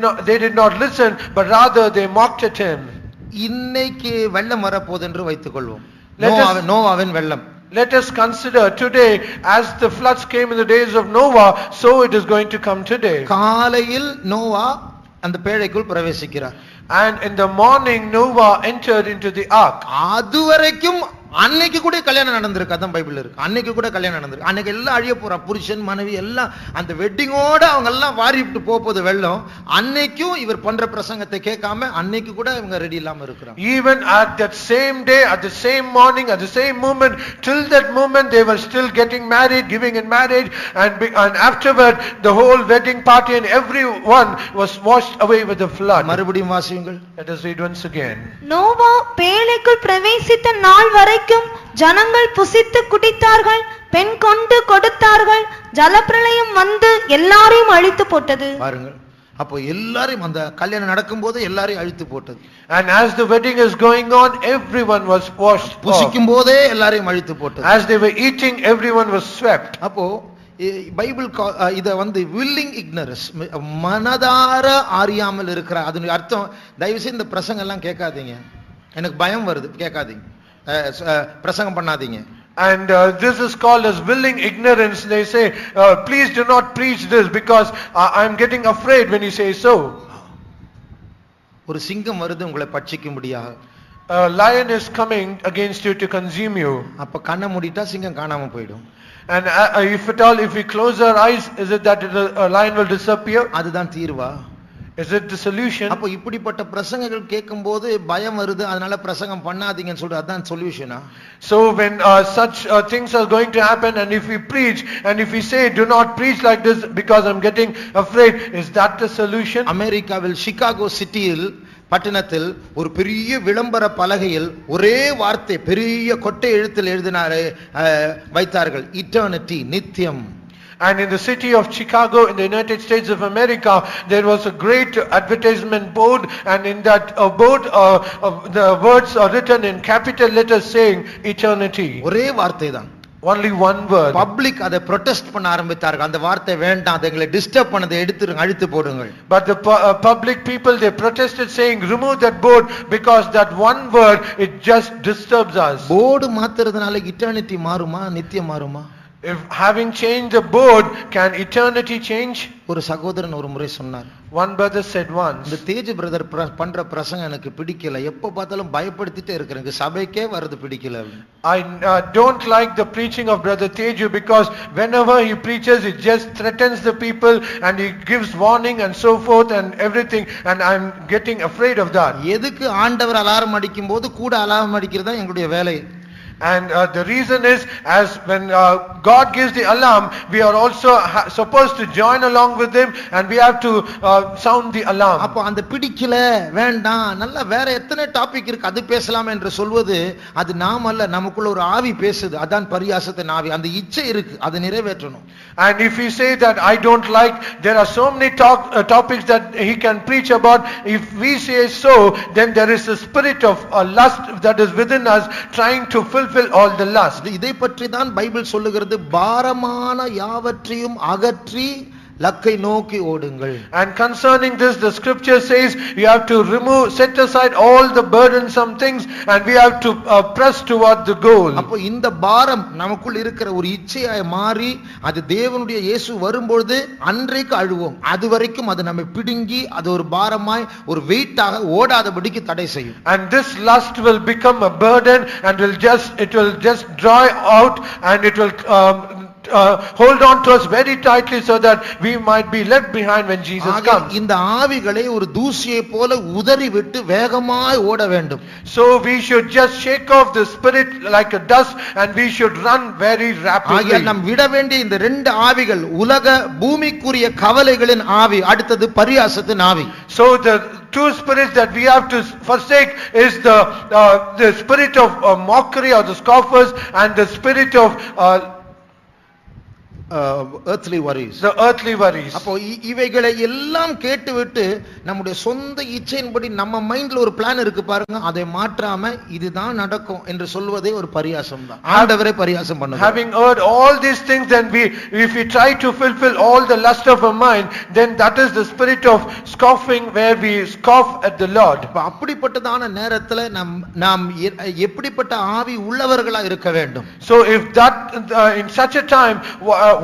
not listen, but rather they mocked at him. இன்னைக்கு வெள்ளம் வரப்போகுது என்று வைத்துக் கொள்வோம். Let us- நோவாவின் வெள்ளம். Let us consider today, as the floods came in the days of Noah, so it is going to come today. காலையில் நோவா அந்த பேழைக்குள் பிரவேசிக்கிறார். And in the morning Noah entered into the ark. அதுவரைக்கும் அன்னைக்கு கூட கல்யாணம் நடந்திருக்கு, அதான் பைபிள் இருக்கு. அன்னைக்கு கூட கல்யாணம் நடந்திருக்கு. அன்னைக்கு எல்லாம் அழிய போறா, புருஷன் மனைவி எல்லாம் அந்த வெட்டிங்கோட அவங்க எல்லாம் வாரி விட்டு போகுது வெள்ளம். அன்னைக்கும் இவர் பண்ற பிரசங்கத்தை கேட்காம அன்னைக்கு கூட இவங்க ரெடி இல்லாம இருக்கிறாங்க. Even at that same day, at the same morning, at the same moment, till that moment they were still getting married, giving in marriage, and afterward the whole wedding party and everyone was washed away with the flood. மறுபடியும் வாசியுங்கள். Let us read once again. Noah பேழைக்குள் பிரவேசித்த நாள் வரைக்கும் ஜனங்கள் புசித்து குடித்தார்கள், பெண் கொண்டு கொடுத்தார்கள், ஜலப்பிரளயம் வந்து எல்லாரையும் அழித்து போட்டது. பாருங்கள், அப்போ எல்லாரையும் அந்த கல்யாணம் நடக்கும் போது எல்லாரையும் அழித்து போட்டது. And as the wedding is going on, everyone was washed. புசிக்கும் போதே எல்லாரையும் அழித்து போட்டது. As they were eating, everyone was swept. அப்போ பைபிள் இத வந்து willing ignorance, மனதார அறியாமல் இருக்கிற. அதனுடைய அர்த்தம், தயவு செய்து இந்த பிரசங்கம் எல்லாம் கேட்காதீங்க, எனக்கு பயம் வருது, கேட்காதீங்க, பிரசங்கம் பண்ணாதீங்க. And this is called as willing ignorance. They say, please do not preach this because I'm getting afraid when you say so. ஒரு சிங்கம் வருது உங்களை பட்சிக்க முடியாது. A lion is coming against you to consume you. அப்ப கண்ணை மூடிட்டா சிங்கம் காணாம போயிடும். And if we close our eyes, is it that a lion will disappear? அதுதான் தீர்வா? Is it the solution? அப்ப இப்படிப்பட்ட பிரசங்கங்கள் கேட்கும்போது பயம் வருது, அதனால பிரசங்கம் பண்ணாதீங்கன்னு சொல்றது அதான் சொல்யூஷனா? So when such things are going to happen, and if we preach and if we say do not preach like this because I'm getting afraid, is that the solution? அமெரிக்காவில் சிகாகோ சிட்டியில் பட்டணத்தில் ஒரு பெரிய விளம்பர பலகையில் ஒரே வார்த்தை பெரிய கொட்டை எழுத்தில் எழுதினாரு, வைத்தார்கள், இட்டர்னிட்டி, நித்தியம். And in the city of Chicago in the United States of America, there was a great advertisement board, and in that board the words are written in capital letters saying eternity. ஒரே வார்த்தை தான். Only one word. Public அதை protest பண்ண ஆரம்பித்தார்கள், அந்த வார்த்தை வேண்டாம், அதை எங்களை டிஸ்டர்ப் பண்ணதை எடுத்துருங்க, அழித்து போடுங்கள். But the public people, they protested saying remove that board because that one word, it just disturbs us. Board மாத்துறதுனால இட்டர்னிட்டி மாறுமா, நித்தியம் மாறுமா? If having changed the board, can eternity change? ஒரு சகோதரன் ஒரு முறை சொன்னார். One brother said once, இந்த தேஜ் பிரதர் பண்ற பிரசங்கம் எனக்கு பிடிக்கல, எப்ப பார்த்தாலும் பயப்படுத்திட்டே இருக்கிறேன், சபைக்கே வரது பிடிக்கல. I don't like the preaching of brother Teju because whenever he preaches it just threatens the people and he gives warning and so forth and everything, and I'm getting afraid of that. எதுக்கு ஆண்டவர் alarm அடிக்கும் போது கூட alarm அடிக்கிறது தான் எங்களுடைய வேலை. And the reason is, as when God gives the alarm, we are also supposed to join along with him, and we have to sound the alarm. அப்போ அந்த பிடிக்கல வேண்டாம், நல்ல வேற எத்தனை டாபிக் இருக்கு அது பேசலாம் என்று சொல்வது அது நாம் அல்ல, நமக்குள்ள ஒரு ஆவி பேசுது, அதான் பரியாசத்தின் ஆவி. அந்த இச்சை இருக்கு, அதை நிறைவேற்றணும். And if we say that I don't like, there are so many topics that he can preach about, if we say so, then there is a spirit of lust that is within us trying to fulfill all the lust. இதை பற்றி தான் Bible சொல்லுகிறது, பாரமான யாவற்றையும் அகற்றி லக்கை நோக்கி ஓடுங்கள். And concerning this, the scripture says you have to set aside all the burdensome things, and we have to press toward the goal. அப்போ இந்த பாரம் நமக்குள் இருக்கிற ஒரு இச்சையாய் மாறி அது தேவனுடைய இயேசு வரும்பொழுது அன்றைக்கு அழுவோம், அது வரைக்கும் அது நம்மை பிடுங்கி அது ஒரு பாரமாய் ஒரு வெயிட்டாக ஓடாதபடிக்கு தடை செய்யும். And this lust will become a burden and it will just dry out, and it will hold on to us very tightly so that we might be left behind when Jesus comes. இந்த ஆவிகளை ஒரு தூசியை போல உதறி விட்டு வேகமாய் ஓட வேண்டும். So we should just shake off the spirit like a dust and we should run very rapidly. நாம் விட வேண்டிய இந்த ரெண்டு ஆவிகள் உலக பூமிக்குரிய கவலைகளின் ஆவி, அடுத்தது பரியாசத்தின் ஆவி. So the two spirits that we have to forsake is the spirit of mockery or the scoffers and the spirit of earthly worries. The earthly worries. அப்போ இவைகளை எல்லாம் கேட்டுவிட்டு நம்முடைய சொந்த இச்சையின்படி நம்ம மைண்ட்ல ஒரு பிளான் இருக்கு பாருங்க, அதை மாற்றாம இதுதான் நடக்கும் என்று சொல்வதே ஒரு பரியாசம் தான். ஆண்டவரே பரியாசம் பண்ணுவார். Having heard all these things, then if we try to fulfill all the lust of our mind, then that is the spirit of scoffing, where we scoff at the Lord. அப்படிப்பட்டதான நேரத்துல நாம் எப்படிப்பட்ட ஆவி உள்ளவர்களா இருக்க வேண்டும்? So if that in such a time,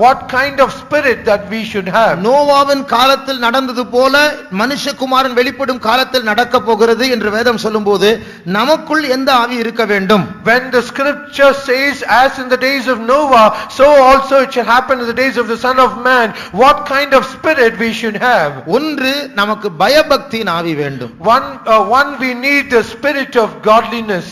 what kind of spirit that we should have? நோவாவின் காலத்தில் நடந்தது போல மனுஷகுமாரன் வெளிப்படும் காலத்தில் நடக்க போகிறது என்று வேதம் சொல்லும்போது நமக்குள் எந்த ஆவி இருக்க வேண்டும்? When the scripture says, as in the days of Noah, so also it shall happen in the days of the Son of Man, what kind of spirit we should have? ஒன்று, நமக்கு பயபக்தியின் ஆவி வேண்டும். One we need the spirit of godliness,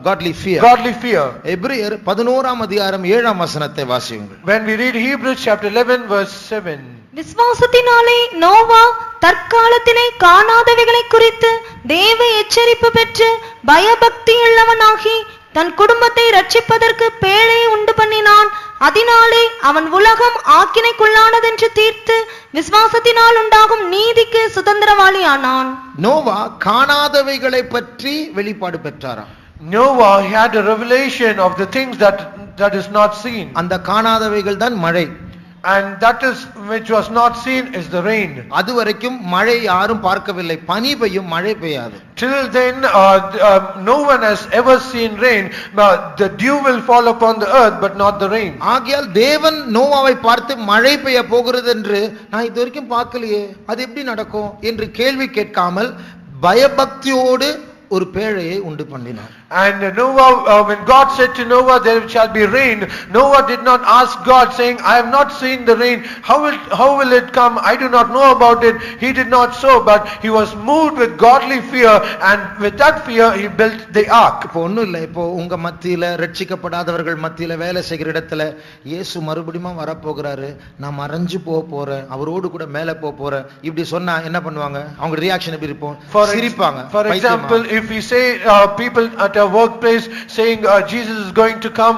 godly fear. Godly fear. எபிரேயர் 11ஆம் அதிகாரம் 7ஆம் வசனத்தை வாசியுங்கள். When we read Hebrews chapter 11 verse 7. விசுவாசத்தினாலே நோவா தற்காலத்திலே காணாதவைகளை குறித்து தேவ எச்சரிப்பு பெற்று பயபக்தியுள்ளவனாகி தன் குடும்பத்தை ரட்சிப்பதற்கு பேழையை உண்டு பண்ணினான். அதனாலே அவன் உலகம் ஆக்கினைக்குள்ளானதென்று தீர்த்து விசுவாசத்தினால் உண்டாகும் நீதிக்கு சுதந்திரவாளி ஆனான். நோவா காணாதவைகளை பற்றி வெளிப்பாடு பெற்றாராம். Noah had a revelation of the things that is not seen. அந்த காணாதவைகள் தான் மழை. And that is which was not seen is the rain. அதுவரைக்கும் மழை யாரும் பார்க்கவில்லை. பனி பெய்யும், மழை பெய்யாது. Till then no one has ever seen rain. The dew will fall upon the earth but not the rain. ஆகையால் தேவன் நோவாவை பார்த்து மழை பெய்ய போகிறது என்று நான் இதுவரைக்கும் பார்க்கலையே, அது எப்படி நடக்கும் என்று கேள்வி கேட்காமல் பயபக்தியோடு ஒரு பேழையை உண்டு பண்ணினார். And Noah, when God said to Noah, there shall be rain, Noah did not ask God saying, I have not seen the rain, how will it come, I do not know about it. He did not so, but he was moved with godly fear, and with that fear he built the ark. இப்போ ஒண்ணும் இல்லை, இப்போ உங்க மத்தியில ரட்சிக்கப்படாதவர்கள் மத்தியில வேலை செய்கிற இடத்துல இயேசு மறுபடியும் வரப்போகிறாரு, நான் மறைஞ்சு போறேன், அவரோடு கூட மேலே போறேன், இப்படி சொன்னா என்ன பண்ணுவாங்க? அவங்க ரியாக்ஷன் எப்படி இருக்கும்? சிரிப்பாங்க. For example, if we say people at a workplace saying Jesus is going to come,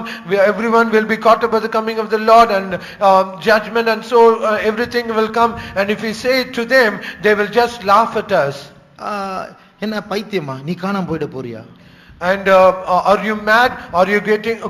everyone will be caught up by the coming of the Lord, and judgment, and so everything will come, and if we say it to them, they will just laugh at us. என்ன பைத்தியமா, நீ காணாம போயிட போறியா? And are you mad? Are you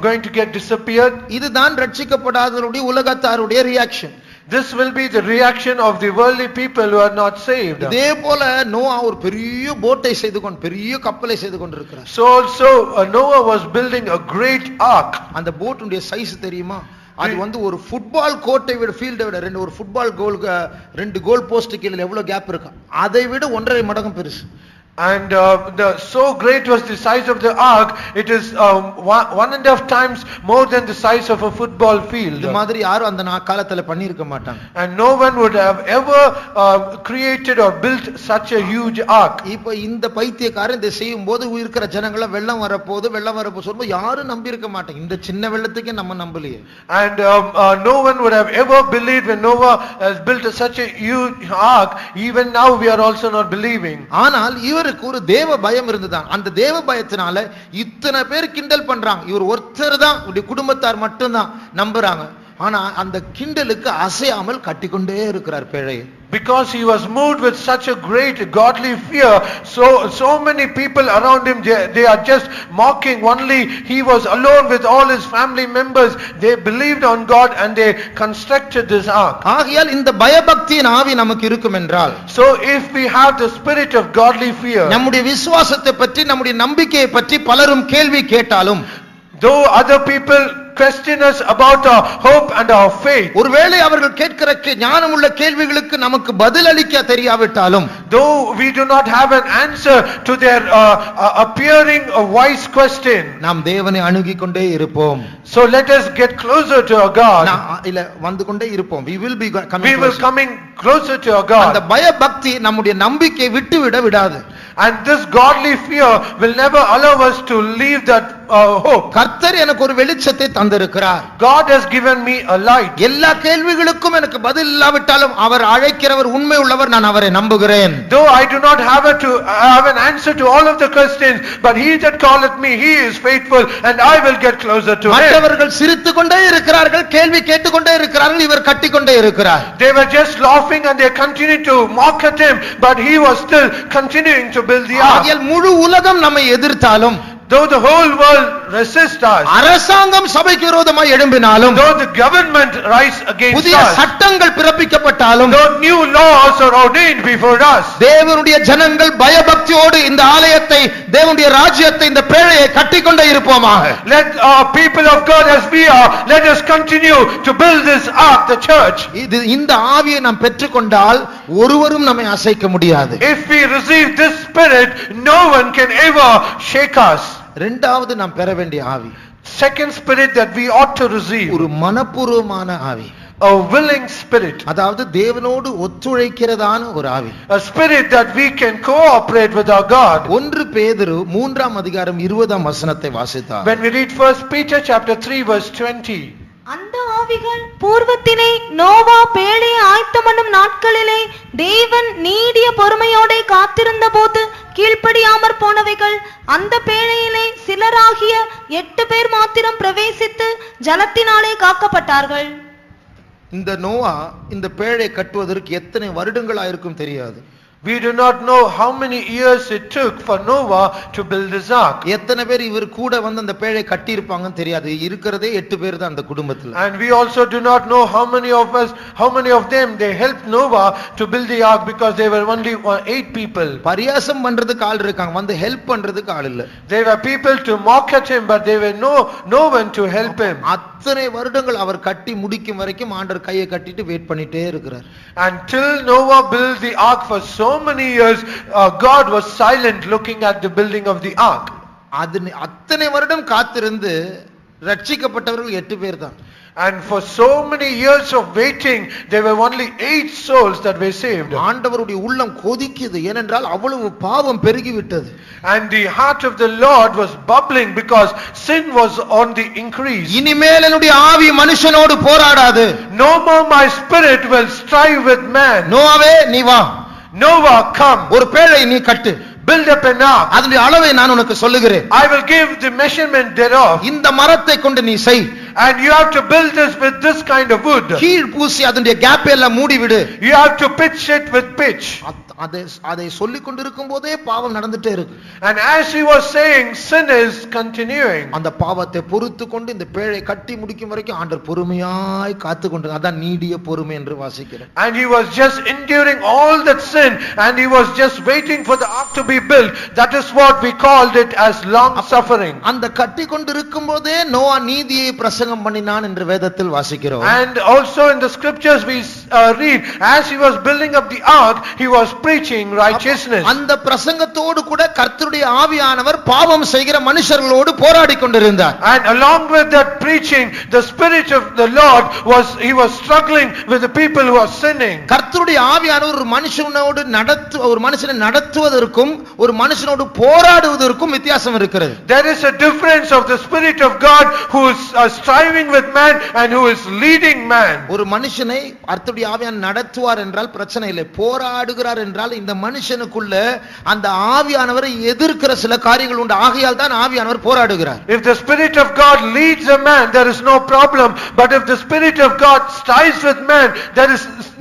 going to get disappeared? இதுதான் ரட்சிக்கப்படாதவருடைய உலகத்தாருடைய reaction. This will be the reaction of the worldly people who are not saved. இதே போல நோவா ஒரு பெரிய போட்டை செய்து கொண்டு, பெரிய கப்பலை செய்து கொண்டிருக்கிறார். So also Noah was building a great ark. அந்த போட்டுடைய சைஸ் தெரியுமா? அது வந்து ஒரு ஃபுட்பால் கோர்ட்டை விட, ஃபீல்டை விட ஒரு ஃபுட்பால் ரெண்டு கோல் போஸ்ட் கீழே எவ்வளவு கேப் இருக்கு, அதை விட 1.5 மடங்கு பெருசு. And so great was the size of the ark, it is 1.5 times more than the size of a football field. இந்த மாதிரி யாரும் அந்த காலத்துல பண்ணிருக்க மாட்டாங்க. And no one would have ever created or built such a huge ark. இப்போ இந்த பைத்தியக்காரன் இதை செய்யும்போது இருக்கிற ஜனங்கள வெள்ளம் வரப்போது சொல்லும்போது யாரும் நம்பி இருக்க மாட்டாங்க. இந்த சின்ன வெள்ளத்துக்கே நம்ம நம்பலையே. And no one would have ever believed when Noah has built such a huge ark. Even now we are also not believing. ஆனால் இவருக்கு ஒரு தேவ பயம் இருந்ததான். அந்த தேவ பயத்தினால இத்தனை பேர் கிண்டல் பண்றாங்க, இவர் ஒருத்தர் தான், குடும்பத்தார் மட்டும் தான் நம்புறாங்க. ஆனா அந்த கிண்டலுக்கு அசையாமல் கட்டிக்கொண்டே இருக்கிறார் பேழையை. Because he was moved with such a great godly fear, so many people around him, they are just mocking. Only he was alone with all his family members. They believed on God and they constructed this ark. ஆகையால் இந்த பயபக்தியின் ஆவி நமக்கு இருக்கும் என்றால், so if we have the spirit of godly fear, நம்முடைய விசுவாசத்தை பற்றி, நம்முடைய நம்பிக்கையை பற்றி பலரும் கேள்வி கேட்டாலும், though other people question us about our hope and our faith. ஒருவேளை அவர்கள் கேட்கிற ஞானமுள்ள கேள்விகளுக்கு நமக்கு பதில் அளிக்க தெரியாவிட்டாலும், Though we do not have an answer to their appearing a wise question, நாம் தேவனை அணுகிக் கொண்டே இருப்போம். so let us get closer to our God. இல்ல வந்து கொண்டே இருப்போம். We will be coming We will closer. coming closer to our அந்த God. பய பக்தி நம்முடைய நம்பிக்கை விட்டு விடாது. And this godly fear will never allow us to leave that hope. கர்த்தர் எனக்கு ஒரு வெளிச்சத்தை தந்திருக்கிறார். God has given me a light. எல்லா கேள்விகளுக்கும் எனக்கு பதில் இல்லாவிட்டாலும் அவர் அழைக்கிறவர் உண்மை உள்ளவர், நான் அவரை நம்புகிறேன். Though I do not have an answer to all of the questions, but he that calleth me, he is faithful, and I will get closer to him. மற்றவர்கள் சிரித்துக் கொண்டே இருக்கிறார்கள், கேள்வி கேட்டுக்கொண்டே இருக்கிறார்கள், இவர் கட்டிக்கொண்டே இருக்கிறார். They were just laughing and they continued to mock at him, but he was still continuing to build the ark. ஆகையால் முழு உலகம் நம்மை எதிர்த்தாலும், Though the whole world resists us, அரசாங்கம் சபைக்கு விரோதமாய் எழும்பினாலும், though the government rise against புதிய us, சட்டங்கள் பிறப்பிக்கப்பட்டாலும், though new laws are ordained before us, தேவனுடைய ஜனங்கள் பயபக்தியோடு இந்த ஆலயத்தை, தேவனுடைய ராஜ்யத்தை, இந்த பேழையை கட்டிக்கொண்டே இருப்போமாக. let people of God as we are, let us continue to build this ark, the church. இந்த ஆவியை நாம் பெற்றுக்கொண்டால் ஒருவரும் நம்மை அசைக்க முடியாது. If we receive this spirit, no one can ever shake us. இரண்டாவது நாம் பெற வேண்டிய ஆவி, Second spirit that we ought to receive, ஒரு மனப்பூர்வமான ஆவி, a willing spirit, அதாவது தேவனோடு ஒத்துழைக்கிறதான ஒரு ஆவி, a spirit that we can cooperate with our God. 1 பேதுரு 3ஆம் அதிகாரம் 20ஆம் வசனத்தை வாசித்தார். When we read 1 Peter chapter 3 verse 20, அந்த ஆவிகள் பூர்வத்திலே நோவா பேழையை ஆயத்தம் பண்ணும் நாட்களிலே தேவன் நீடிய பொறுமையோடே காத்திருந்த போது கீழ்ப்படியாமற் போனவைகள், அந்த பேழையிலே சிலராகிய 8 பேர் மாத்திரம் பிரவேசித்து ஜலத்தினாலே காக்கப்பட்டார்கள். இந்த நோவா இந்த பேழை கட்டுவதற்கு எத்தனை வருடங்கள் ஆயிருக்கும் தெரியாது. we do not know how many years it took for Noah to build this ark. எத்தனை பேர் இவர் கூட வந்து அந்த பேழை கட்டி இருப்பாங்கன்னு தெரியாது. இருக்கிறதே 8 பேர் தான் அந்த குடும்பத்துல. And we also do not know how many of them they helped Noah to build the ark, because they were only 8 people. பரியாசம் பண்றதுக்கு ஆள் இருக்காங்க, வந்து ஹெல்ப் பண்றதுக்கு ஆள் இல்ல. There were people to mock at him, but there were no one to help him. அத்தனை வருடங்கள் அவர் கட்டி முடிக்கும் வரைக்கும் ஆண்டவர் கையை கட்டிட்டு வெயிட் பண்ணிட்டே இருக்கிறார். Until Noah built the ark for so many years, God was silent looking at the building of the ark. அத்தனை வருடம் காத்திருந்து ரட்சிக்கப்பட்டவர்கள் 8 பேர் தான். And for so many years of waiting, there were only 8 souls that were saved. ஆண்டவருடைய உள்ளம் கொதிக்குது, ஏனென்றால் அவ்வளவு பாவம் பெருகிவிட்டது. And the heart of the Lord was bubbling because sin was on the increase. இனிமேல் என்னுடைய ஆவி மனுஷனோடு போராடாது. No more my spirit will strive with man. நோவாவே நீ வா, Noah come, ஒரு பேழை நீ கட்டு, build up an ark. அதனுடைய அளவை நான் உனக்கு சொல்லுகிறேன். I will give the measurement thereof. இந்த மரத்தை கொண்டு நீ செய். And you have to build this with this kind of wood. கீழ் பூசி அதனுடைய கேப் எல்லாம் மூடி விடு. You have to pitch it with pitch. அதை சொல்லிக் கொண்டிருக்கும் போதே பாவம் நடந்துட்டே இருக்கு. And as he was saying, sin is continuing. அந்த பாவத்தை பொறுத்து கொண்டு இந்த பேழை கட்டி முடிக்கும் வரைக்கும் ஆண்டவர் பொறுமையாய் காத்து கொண்டு, அதான் நீடிய பொறுமை என்று வாசிக்கிறேன். And he was just enduring all that sin, and he was just waiting for the ark to be built. That is what we called it as long suffering. அந்த கட்டி கொண்டிருக்கும் போதே நோவா நீதியை பிரசங்கம் பண்ணினான் என்று வேதத்தில் வாசிக்கிறோம். And also in the scriptures we read, as he was building up the ark, he was preaching righteousness. அந்த பிரசங்கத்தோடு கூட கர்த்தருடைய ஆவியானவர் பாவம் செய்கிற மனுஷர்களோடு போராடி கொண்டிருந்தார். And along with that preaching, the spirit of the Lord was struggling with the people who are sinning. கர்த்தருடைய ஆவியானவர் ஒரு மனுஷனை நடத்துவதற்கும் ஒரு மனுஷனோடு போராடுவதற்கும் வித்தியாசம் இருக்கிறது. There is a difference of the spirit of God who is striving with man and who is leading man. ஒரு மனுஷனை கர்த்தருடைய ஆவியானவர் நடத்துவார் என்றால் பிரச்சனை இல்லை. போராடுகிறார் என்றால் இந்த மனுஷனுக்குள்ள அந்த ஆவியானவரை எதிர்க்கிற சில காரியங்கள் உண்டு. ஆகையால் தான் ஆவியானவர் போராடுகிறார். If the spirit of God leads a man, there is no problem. But if the spirit of God strives with man,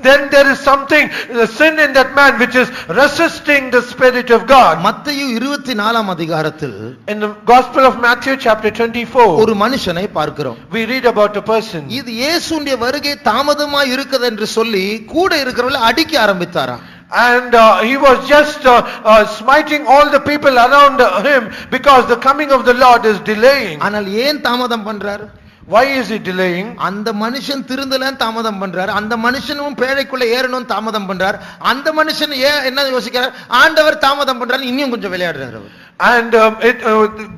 then there is something, the sin in that man which is resisting the spirit of God. மத்தேயு 24ஆம் அதிகாரத்தில் In the Gospel of Matthew chapter 24, ஒரு மனுஷனை பார்க்கிறோம். we read about a person. இது இயேசுவின் வருகை தாமதமாய் இருக்குது என்று சொல்லி கூட இருக்கிறவங்களை அடிக்க ஆரம்பித்தாராம். And he was just smiting all the people around him because the coming of the Lord is delaying. ஆனால் ஏன் தாமதம் பண்றார்? Why is he delaying? அந்த மனுஷன் திருந்தலன்னு தாமதம் பண்றார், அந்த மனுஷனும் பேழைக்குள்ள ஏறணும் தாமதம் பண்றார், அந்த மனுஷன் என்ன யோசிக்கிறார், ஆண்டவர் தாமதம் பண்றாரு, இன்னும் கொஞ்சம் விளையாடுறாரு அவர். And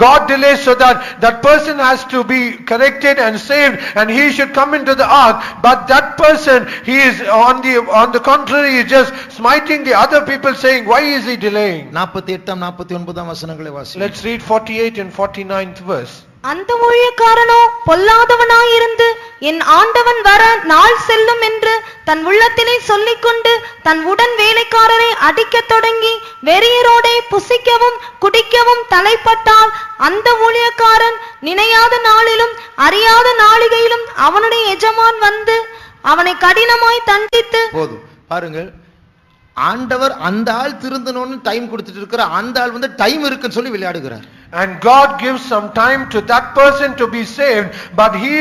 God delays so that that person has to be corrected and saved, and he should come into the ark. But that person, he is on the contrary, he is just smiting the other people, saying, why is he delaying? 48 49 வசனங்களை வாசி. Let's read 48 and 49th verse. அந்த ஊழியக்காரனோ பொல்லாதவனாயிருந்து என் ஆண்டவன் வர நாள் செல்லும் என்று தன் உள்ளத்திலே சொல்லிக்கொண்டு தன் உடன் வேலைக்காரரை அடிக்கத் தொடங்கி வெறியரோடே புசிக்கவும் குடிக்கவும் தலைப்பட்டால் அந்த ஊழியக்காரன் நினையாத நாளிலும் அறியாத நாளிகையிலும் அவனுடைய எஜமான் வந்து அவனை கடினமாய் தண்டித்து. போதும் பாருங்கள், ஆண்டவர் அந்த ஆள் திருந்தணும்னு டைம் கொடுத்துட்டு இருக்கிற, அந்த ஆள் வந்து டைம் இருக்குன்னு சொல்லி விளையாடுகிறார். And God gives some time to that person to be saved, but he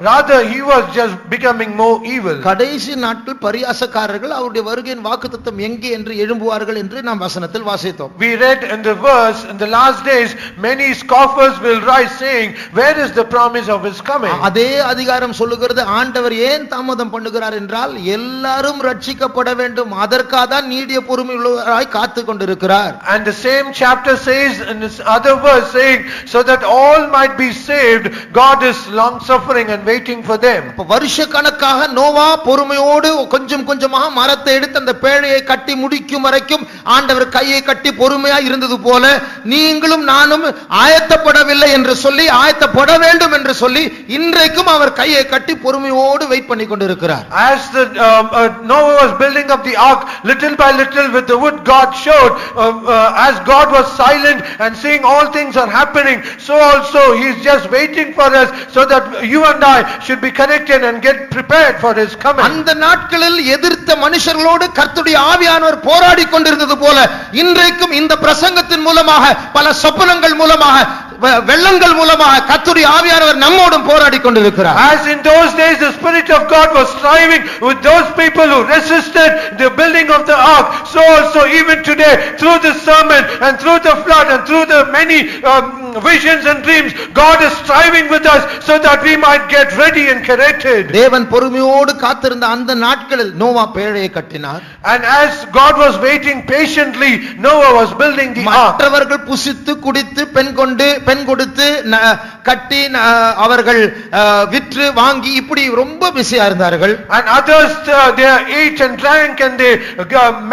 rather he was just becoming more evil. கடைசி நாட்கள் பரியாசக்காரர்கள் அவருடைய வருகையின் வாக்குத்தத்தம் எங்கே என்று எழும்புவார்கள் என்று நாம் வசனத்தில் வாசித்தோம். We read in the verse, in the last days many scoffers will rise saying, where is the promise of his coming? அதே அதிகாரம் சொல்லுகிறது, ஆண்டவர் ஏன் தாமதம் பண்ணுகிறார் என்றால் எல்லாரும் ரட்சிக்கப்பட வேண்டும், அதற்காக தான் நீடிய பொறுமை உள்ளவராய் காத்து கொண்டிருக்கிறார். And the same chapter says in this other verse saying, so that all might be saved, God is long suffering and waiting for them. வருஷ கணக்காக நோவா பொறுமையோடு கொஞ்சம் கொஞ்சமாக மரத்தை எடுத்து அந்த பேழையை கட்டி முடிக்கும் வரைக்கும் ஆண்டவர் கையை கட்டி பொறுமையா இருந்தது போல நீங்களும் நானும் ஆயத்தப்படவில்லை என்று சொல்லி ஆயத்தப்பட வேண்டும் என்று சொல்லி இன்றைக்கும் அவர் கையை கட்டி பொறுமையோடு வெயிட் பண்ணி கொண்டிருக்கிறார். As the Noah was building up the ark little by little with the wood God showed, as God was silent and seeing all things are happening, so also he is just waiting for us so that you and I should be connected and get prepared for his coming. அந்த நாட்களில் எதிர்த்த மனுஷர்களோடு கர்த்தருடைய ஆவியானவர் போராடி கொண்டிருந்தது போல இன்றைக்கும் இந்த பிரசங்கத்தின் மூலமாக பல சொப்பனங்கள் மூலமாக வெள்ளங்கள் மூலமாக கர்த்தருடைய ஆவியானவர் நம்மோடும் போராடி கொண்டிருக்கிறார். As in those days the Spirit of God was striving with those people who resisted the building of the ark, so also even today through this sermon and through the flood and through the many visions and dreams, God is striving with us so that we might get ready and corrected. தேவன் பொறுமையோடு காத்திருந்த அந்த நாட்களில் நோவா பேழையை கட்டினார். And as God was waiting patiently, Noah was building the ark. மற்றவர்கள் புசித்து குடித்து பெண் கொடுத்து கட்டி அவர்கள் விற்று வாங்கி இப்படி ரொம்ப பிஸியா இருந்தார்கள். And others they ate and drank and they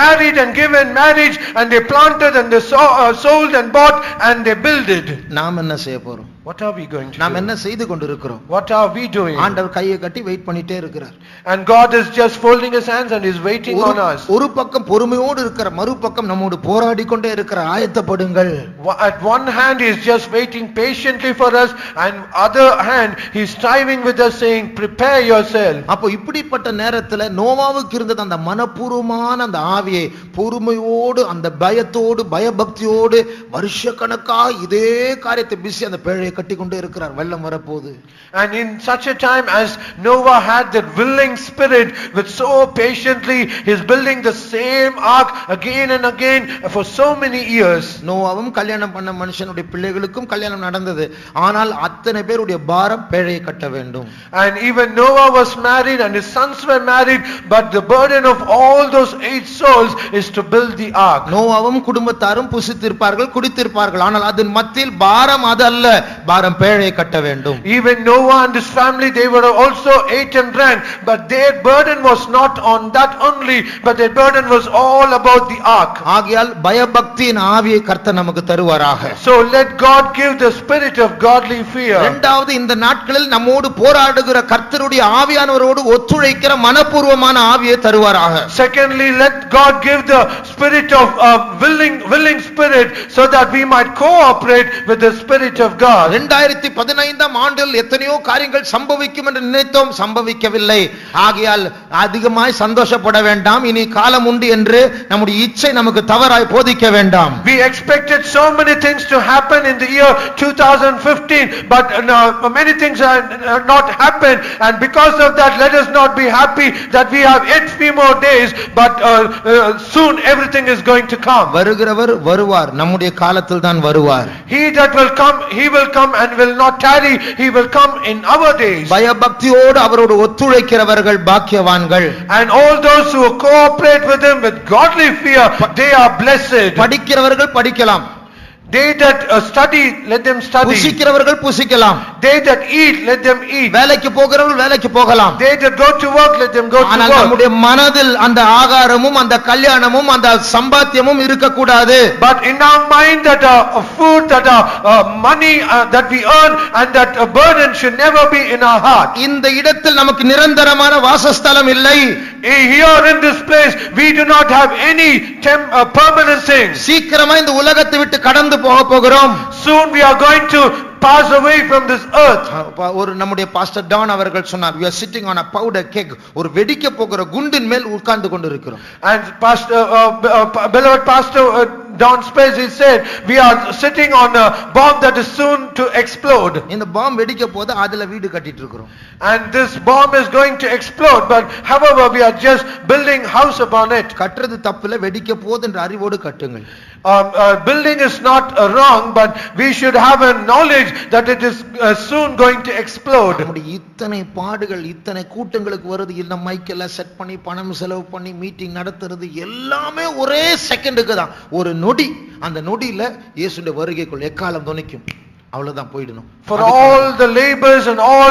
married and given marriage and they planted and they sold and bought and they builded. நாம் என்ன செய்ய போறோம்? What are we going to நாம் do? என்ன செய்து கொண்டிருக்கிறோம்? What are we doing? ஆண்டவர் கையை கட்டி வெயிட் பண்ணிட்டே இருக்கிறார். And God is just folding his hands and is waiting on us. ஒரு பக்கம் பொறுமையோடு இருக்கிற, மறுபக்கம் நம்மோடு போராடி கொண்டே இருக்கிற, ஆயத்தப்படுங்கள். At one hand he is just waiting patiently for us, and other hand he is striving with us saying, prepare yourself. அப்போ இப்படிப்பட்ட நேரத்துல நோவாவுக்கு இருந்தது அந்த மனப்பூர்வமான அந்த ஆவியை பொறுமையோடு அந்த பயத்தோடு பயபக்தியோடு வருஷக்கணக்காக இதே காரியத்தை பிஸி அந்த பேழையை கட்டி கொண்டே இருக்கிறார். வெள்ளம் வரப்போகுது. And in such a time as Noah had that willing spirit with so patiently he is building the same ark again and again for so many years. நோவாவும் கல்யாணம் பண்ண மனுஷனுடைய பிள்ளைகளுக்கும் கல்யாணம் நடந்தது. ஆனால் அத்தனை பேருடைய பாரம் பேழையை கட்ட வேண்டும். And even Noah was married and his sons were married, but the burden of all those 8 souls is to build the ark. நோவாவும் குடும்பத்தாரும் புசித்திருப்பார்கள், குடித்திருப்பார்கள், ஆனால் அதன் மத்தியில் பாரம் அது அல்ல, பாரம் பேழையை கட்ட வேண்டும். Even Noah and his family, they were also ate and drank, but their burden was not on that only, but their burden was all about the ark. ஆகையால் பயபக்தியின் ஆவியை கர்த்தர் நமக்கு தருவாராக. So let God give the spirit of godly fear. இரண்டாவது, இந்த நாட்களில் நம்மோடு போராடுகிற கர்த்தருடைய ஆவியானவரோடு ஒத்துழைக்கிற மனப்பூர்வமான ஆவியை தருவாராக. Secondly, let God give the spirit of willing spirit so that we might cooperate with the spirit of God. 2015 ஆண்டில் எத்தனையோ காரியங்கள் சம்பவிக்கும் என்று நினைத்தோம், சம்பவிக்கவில்லை. ஆகையால் அதிகமாய் சந்தோஷப்பட வேண்டாம். இனி காலம் உண்டு என்று நம்முடைய இச்சை நமக்கு தவறாய் போதிக்க வேண்டாம். We expected so many things to happen in the year 2015, seen, but many things are not happened, and because of that, let us not be happy that we have yet few more days, but soon everything is going to come. வருகிறவர் வருவார், நம்முடைய காலத்தில் தான் வருவார். He that will come, he will come and will not tarry. He will come in our days. பயபக்தியோடு அவரோடு ஒத்துழைக்கிறவர்கள் பாக்கியவான்கள். And all those who cooperate with him with godly fear, they are blessed. படிக்கிறவர்கள் படிக்கலாம். They that study, let them study. புசிக்கிறவர்கள் புசிக்கலாம். They that eat, let them eat. வேலைக்கு போகிறவர்கள் வேலைக்கு போகலாம். They that go to work, let them go to ஆனால் work. நம்முடைய மனதில் அந்த ஆகாரமும் அந்த கல்யாணமும் அந்த சம்பாத்தியமும் இருக்க கூடாது. But in our mind that food, that money that we earn, and that burden should never be in our heart. இந்த இடத்தில் நமக்கு நிரந்தரமான வாசஸ்தலம் இல்லை. Here in this place we do not have any permanent things. சீக்கிரமா இந்த உலகத்தை விட்டு கடந்து போக போகிறோம். Soon we are going to pass away from this earth. ஒரு நம்முடைய பாஸ்டர் டான் அவர்கள் சொன்னார், we are sitting on a powder keg, ஒரு வெடிக்க போகிற குண்டின் மேல் உட்கார்ந்து கொண்டிருக்கிறோம். And pastor beloved pastor Don Space, he said, we are sitting on a bomb that is soon to explode. இந்த பாம் வெடிக்க போது அதுல வீடு கட்டிட்டு இருக்கிறோம். And this bomb is going to explode, but however we are just building house upon it. கட்டுறது தப்புல, வெடிக்க போது என்ற அறிவோடு கட்டுங்கள். Building is not wrong, but we should have a knowledge that it is soon going to explode. நம்முடைய இத்தனை பாடுகள், இத்தனை கூட்டங்களுக்கு வருது, இல்ல மைக்கெல்லாம் செட் பண்ணி பணம் செலவு பண்ணி மீட்டிங் நடத்துறது எல்லாமே ஒரே செகண்டுக்கு தான். ஒரு நொடி, அந்த நொடியில இயேசுவின் வருகைக்குள் எக்காலம் துணிக்கும். அவ்வளவுதான், போய்டணும். For all the labors and all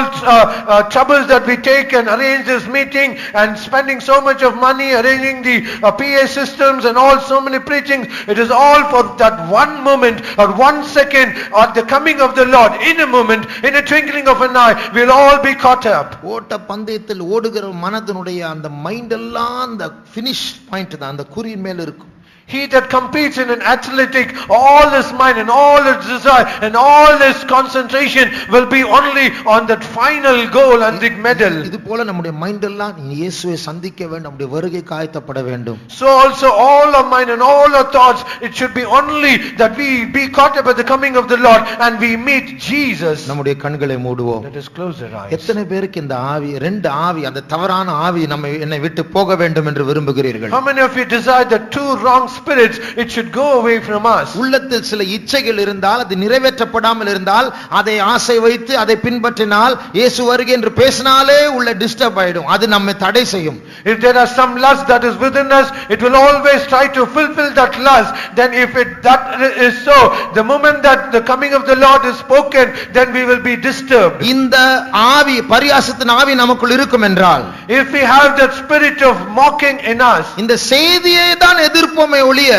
troubles that we take and arrange this meeting and spending so much of money arranging the PA systems and all so many preachings, it is all for that one moment or 1 second at the coming of the Lord. In a moment, in a twinkling of an eye, we'll all be caught up. ஓட்ட பந்தயத்தில் ஓடுகிற மனதினுடைய அந்த mind எல்லாம் அந்த finish point தான், அந்த குறியின் மேல இருக்கும். He that competes in an athletic, all his mind and all his desire and all his concentration will be only on that final goal and the medal. இது போல நம்முடைய மைண்ட் எல்லாம் இயேசுவை சந்திக்க வேண்டும், நம்முடைய வருகைக்கு ஆயத்தப்பட வேண்டும். So also all our mind and all our thoughts, it should be only that we be caught up at the coming of the Lord and we meet Jesus. நம்முடைய கண்களை மூடுவோம். Let us close our eyes. எத்தனை பேருக்கு இந்த ஆவி, ரெண்டு ஆவி, அந்த தவறான ஆவி என்னை விட்டு போக வேண்டும் என்று விரும்புகிறீர்கள்? How many of you desire the two wrong spirits, it should go away from us? உள்ளத்தில் சில இச்சைகள் இருந்தால், அது நிறைவேற்றப்படாமல் இருந்தால், அதை ஆசை வைத்து அதை பின்பற்றினால், இயேசு வருகை என்று பேசினாலே உள்ள டிஸ்டர்ப் ஆயிடும். அது நம்மை தடை செய்யும். If there are some lust that is within us, it will always try to fulfill that lust. Then if that is so, the moment that the coming of the Lord is spoken, then we will be disturbed. இந்த ஆவி, பரியாசத்தின் ஆவி நமக்குள் இருக்கும் என்றால், if we have that spirit of mocking in us, இந்த செய்தியை தான் எதிர்ப்போமே ஒழிய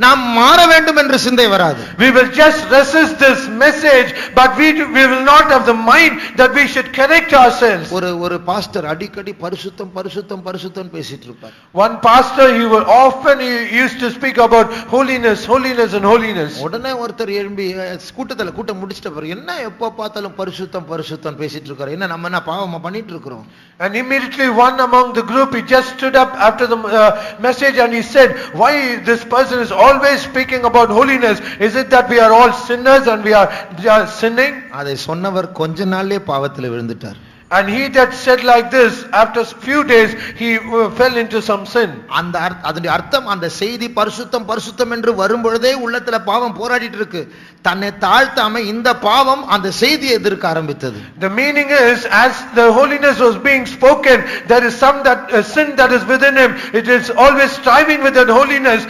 நாம் மாற வேண்டும் என்று சிந்தை வராது. we will just resist this message, but we will not have the mind that we should correct ourselves. ஒரு பாஸ்டர் அடிக்கடி பரிசுத்தம் பரிசுத்தம் பரிசுத்தம் பேசிட்டு இருப்பார். One pastor, he used to speak about holiness, holiness and holiness. உடனே ஒருத்தர் எழும்பி கூட்டம் முடிச்சிட்ட பிறகு, என்ன எப்ப பார்த்தாலும் பரிசுத்தம் பரிசுத்தம் பேசிட்டு இருக்காரு, என்ன நம்ம என்ன பாவமா பண்ணிட்டு இருக்கிறோம்? And immediately one among the group, he just stood up after the message and he said, why this person is always speaking about holiness? Is it that we are all sinners and we are sinning? அதை சொன்னவர் கொஞ்ச நாள்லயே பாவத்தில் விழுந்துட்டார். And he that said like this, after few days he fell into some sin. அதனுடைய அர்த்தம், அந்த செய்தி பரிசுத்தம் பரிசுத்தம் என்று வரும்பொழுதே உள்ளத்துல பாவம் போராடிட்டு இருக்கு. தன்னை தாழ்த்தாம இந்த பாவம் அந்த செய்தியை எதிர்க்க ஆரம்பித்தது. The meaning is, as the holiness was being spoken, there is some sin that is within him. It is always striving with that holiness,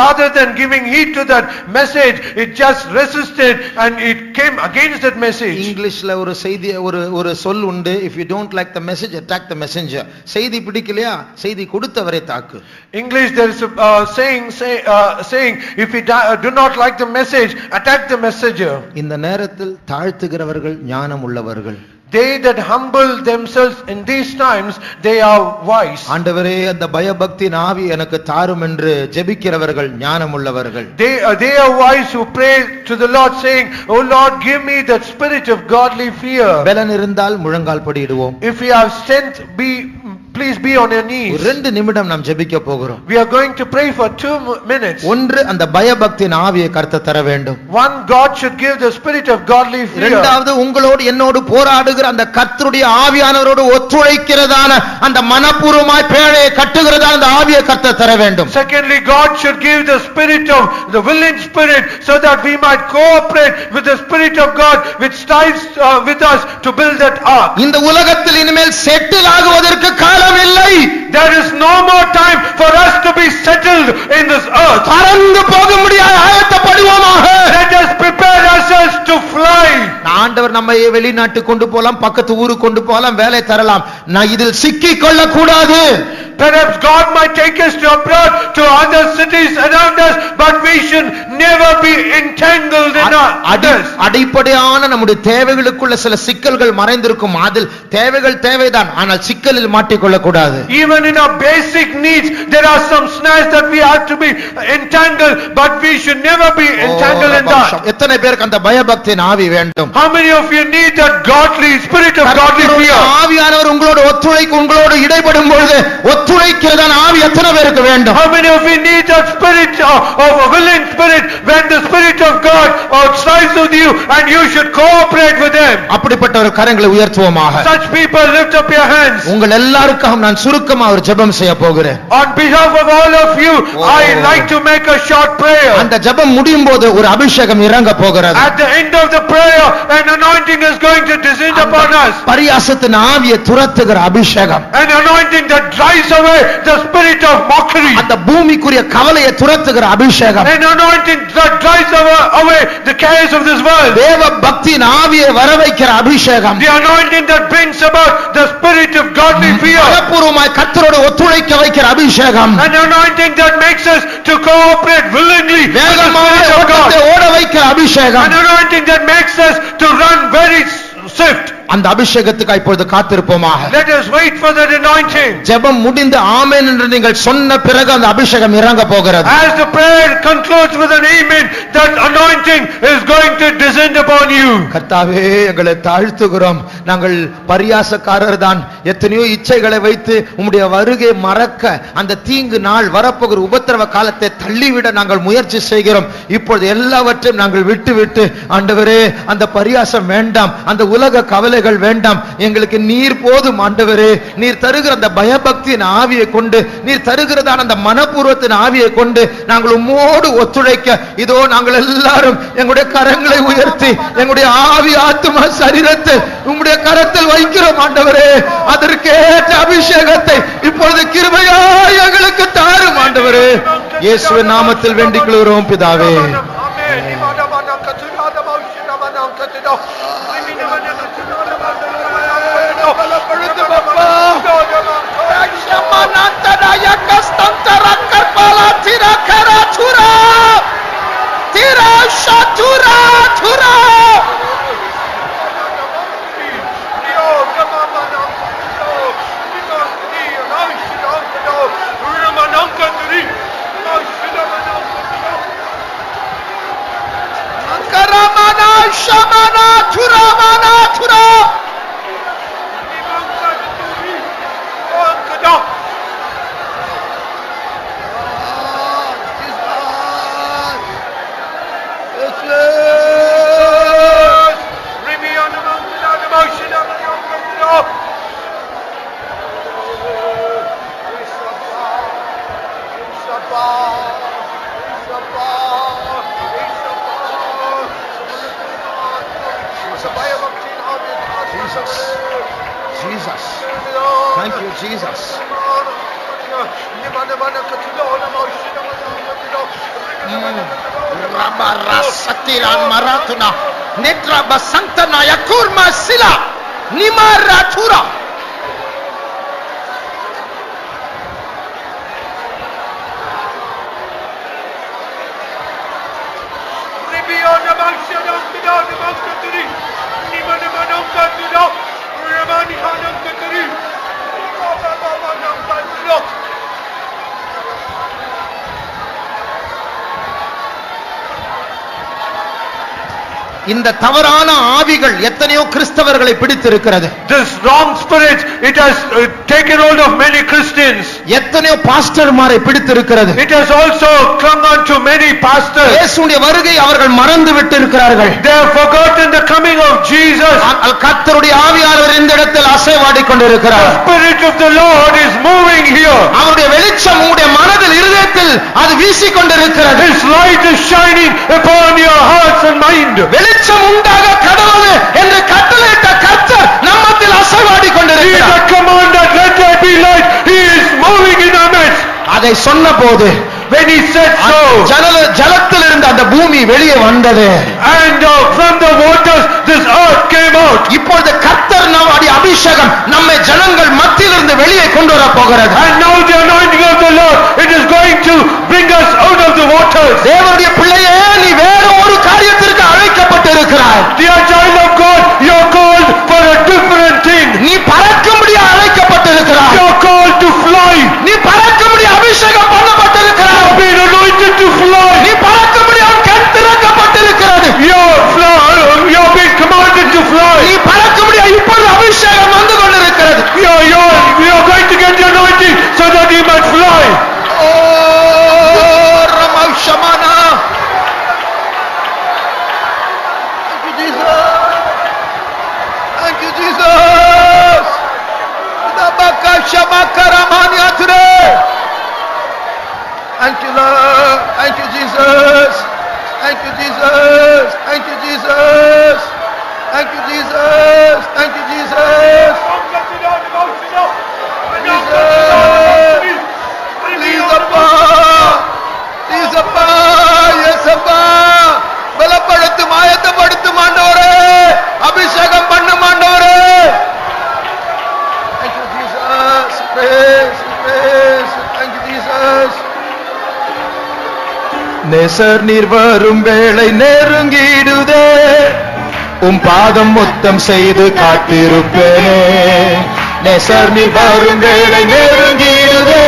rather than giving heed to that message, it just resisted and it came against that message. இங்கிலீஷ்ல ஒரு செய்தி, ஒரு சொல் உண்டு, if you don't like the message, attack the messenger. செய்தி பிடிக்கலையா, செய்தி கொடுத்தவரை தாக்கு. English, there is a saying, if you do not like the message, attack the messenger. இந்த நேரத்தில் தாழ்த்துகிறவர்கள் ஞானம் உள்ளவர்கள். They that humble themselves in these times, they are wise. ஆண்டவரே அந்த பயபக்தியின் ஆவி எனக்கு தாரும் என்று ஜெபிக்கிறவர்கள் ஞானம் உள்ளவர்கள். They are wise who pray to the Lord saying, "Oh Lord, give me that spirit of godly fear." பலன் இருந்தால் முழங்கால் படியிடுவோம். If we have strength, please be on your knees. 2 நிமிடம் நாம் ஜெபிக்க போகிறோம். We are going to pray for 2 minutes. ஒன்று அந்த பயபக்தியின் ஆவியை கர்த்தர் தர வேண்டும். One, God should give the spirit of godly fear. இரண்டாவது உங்களோடு என்னோடு போராடுகிற அந்த கர்த்தருடைய ஆவியானவரோடு ஒத்துழைக்கிறதான அந்த மனப்பூர்வமாய் பேழையை கட்டுகிறதான அந்த ஆவியை கர்த்தர் தர வேண்டும். Secondly, God should give the spirit of the willing spirit so that we might cooperate with the spirit of God which strives with us to build that ark. இந்த உலகத்தில் இனிமேல் செட்டில் ஆகுவதற்கு காலம் இல்லை. There is no more time for us to be settled in this earth. பறந்து போக முடியாத ஆயத்தப்படுவோமாக. Let us prepare ourselves to fly. ஆண்டவர் நம்மை வெளிநாட்டு கொண்டு போலாம், பக்கத்து ஊருக்கு கொண்டு போலாம், வேலை தரலாம். நான் இதில் சிக்கிக் கொள்ள கூடாது. Perhaps God might take us to abroad, to other cities around us, but we should never be entangled in others. அடிப்படையான நம்முடைய தேவைகளுக்குள்ள சில சிக்கல்கள் மறைந்திருக்கும். அதில் தேவைகள் தேவைதான், ஆனால் சிக்கலில் மாட்டிக்கொள்ள கூடாது. Even in our basic needs, there are some snares that we have to be entangled, but we should never be entangled in that. எத்தனை பேருக்கு அந்த பயபக்தியின் ஆவி வேண்டும்? How many of you need that godly spirit of godly fear? ஆவியானவர் உங்களோடு ஒத்துழைக்கும், உங்களோடு இடைப்படும் பொழுது ஒத்துழைக்கிறதான ஆவி எத்தனை பேருக்கு வேண்டும்? How many of you need that spirit of a willing spirit when the spirit of God strives with you and you should cooperate with him? அப்படிப்பட்ட ஒரு கரங்களை உயர்த்துவோமாக. Such people, lift up your hands. உங்கள் எல்லாருக்கும் நான் சுருக்கமா ஒரு ஜெபம் செய்ய போகிறேன். On behalf of all of you, I like to make a short prayer. அந்த ஜெபம் முடியும் போது ஒரு அபிஷேகம் இறங்க போகிறது. At the end of the prayer, an anointing is going to descend upon us. பரியாசத்தின் ஆவியை துரத்துகிற அபிஷேகம். An anointing that drives away the spirit of mockery. அந்த பூமிக்குரிய கவலையை துரத்துகிற அபிஷேகம். An anointing that drives away the cares of this world. தேவ பக்தியின் ஆவியை வரவைக்கிற அபிஷேகம். The anointing that brings about the spirit of godly fear. மனப்பூர்வமாய் கர்த்தரோடு ஒத்துழைக்க வைக்கிற அபிஷேகம். An anointing that makes us to cooperate willingly with the வேகமாக spirit of God. ஓட்டத்தை ஓட வைக்கிற அபிஷேகம். An anointing that makes us to run very swift. அந்த அபிஷேகத்துக்கு இப்பொழுது காத்திருப்போமாக. Let us wait for that anointing. ஜெபம் முடிந்து ஆமென் என்று நீங்கள் சொன்ன பிறகு அந்த அபிஷேகம் இறங்க போகிறது. As the prayer concludes with an amen, that anointing is going to descend upon you. கர்த்தாவே, எங்களை தாழ்த்துகிறோம். நாங்கள் பரியாசக்காரர் தான். எத்தனையோ இச்சைகளை வைத்து உம்முடைய வருகை மறக்க அந்த தீங்கு நாள் வரப்போகிற உபத்திரவ காலத்தை தள்ளிவிட நாங்கள் முயற்சி செய்கிறோம். இப்பொழுது எல்லாவற்றையும் நாங்கள் விட்டு ஆண்டவரே, அந்த பரியாசம் வேண்டாம், அந்த உலக கவலைகள் வேண்டாம், எங்களுக்கு நீர் போதும் ஆண்டவரே. நீர் தருகிற அந்த பயபக்தியின் ஆவியை கொண்டு, நீர் தருகிறதான அந்த மனப்பூர்வத்தின் ஆவியை கொண்டு நாங்கள் உம்மோடு ஒத்துழைக்க இதோ நாங்கள் எல்லாரும் எங்களுடைய கரங்களை உயர்த்தி எங்களுடைய ஆவி ஆத்தும சரீரத்தை உம்முடைய கரத்தில் வைக்கிறோம் ஆண்டவரே. அதற்கேற்ற அபிஷேகத்தை இப்பொழுது கிருபையாய் எங்களுக்கு தாரும் ஆண்டவரே. இயேசுவின் நாமத்தில் வேண்டிக் கொள்கிறோம் பிதாவே. Jesus. Thank you, Jesus. Rabarasatiran maratuna netra basantana yakurma sila nimaratura. இந்த தவறான ஆவிகள் எத்தனையோ கிறிஸ்தவர்களை பிடித்திருக்கிறது. This wrong spirit, it has taken hold of many Christians. எத்தனையோ பாஸ்டர்மாரை பிடித்திருக்கிறது. It has also clung on to many pastors. இயேசுவின் வருகை அவர்கள் மறந்து விட்டு இருக்கிறார்கள். They have forgotten the coming of Jesus. கர்த்தருடைய ஆவியானவர் இந்த இடத்தில் அசைவாடிக் கொண்டிருக்கிறார். The spirit of the Lord is moving here. அவருடைய வெளிச்சம் உங்களுடைய மனதில் இருதயத்தில் அது வீசிக் கொண்டிருக்கிறது. His light is shining upon your hearts and mind. வெளிச்சம் உண்டாக கடவுளே என்று கட்டளையிட்ட கர்த்தர் நம்மத்தில் அசைவாடிக் He கொண்டிருக்கிறார். has commanded, let there be light. He is moving in our midst. அதை சொன்னபோது When he said so, ஜலத்தில் இருந்த அந்த பூமி வெளியே வந்தது. and from the waters this earth came out. இப்பொழுது கர்த்தர் நம்முடைய அபிஷேகம் நம்மை ஜனங்கள் மத்தியிலிருந்து வெளியே கொண்டு வர போகிறது. And now the anointing of the Lord, it is going to bring us out of the waters. தேவனுடைய பிள்ளையே, நீ வேற ஒரு காரியத்திற்கு அழைக்கப்பட்டிருக்கிறாய். Dear child of God, you are called for a different thing. நீ பறக்கும்படி அழைக்கப்பட்டிருக்கிறாய். You are called to fly. நீ பறக்கும்படி அபிஷேகம் பண்ணப்பட்டிருக்கிறாய். You have been anointed to fly. நீ பறக்கும்படி உன் கண் திறக்கப்பட்டிருக்கிறது. You have been commanded to fly. நீ பறக்கும்படி இப்பொழுது அபிஷேகம் வந்து கொண்டிருக்கிறது. You are going to get the anointing so that you might fly. Oh, Ramashmana. Thank you, Jesus. Thank you, Jesus. Dabaka Shamakaramania today. Thank you, Lord. Thank you, Jesus. Thank you, Jesus. Thank you, Jesus. Thank you, Jesus. Thank you, Jesus. Jesus. Please, Appa. Please, Appa. Yes, Appa. பலப்படுத்தும், ஆயத்தப்படுத்தும் ஆண்டவரே. அபிஷேகம் பண்ணும் ஆண்டவரே. Thank you, Jesus. Praise, praise. Thank you, Jesus. நேசர் நீர் வரும் வேளை நெருங்கிடுதே, பாதம் முத்தம் செய்து காத்திருப்பேனே. நேசர் நீர் வரும் வேளை நெருங்கிடுதே,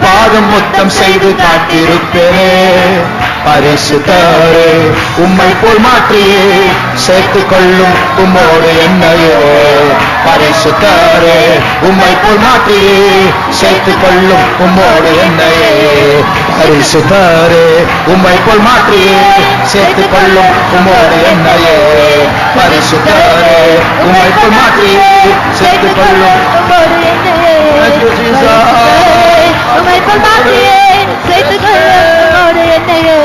பாதம் முத்தம் செய்து காத்திருப்பேனே. பரிசுத்தரே, உம்மை போல் மாற்றியே சேர்த்துக் கொள்ளும் உம்மோடு என்னையே. பரிசுத்தரே, உம்மை போல் மாற்றியே சேர்த்துக் கொள்ளும் உம்மோடு என்னையே. பரிசுத்தரே, உம்மை போல் மாற்றியே சேர்த்துக் கொள்ளும் உம்மோடு என்னையே. பரிசுத்தரே, உம்மை போல் மாற்றியே சேர்த்துக் கொள்ளும் உம்மோடு என்னையே. உம்மை போல் மாற்றியே சேர்த்துக் கொள்ளும் உம்மோடு என்னையே.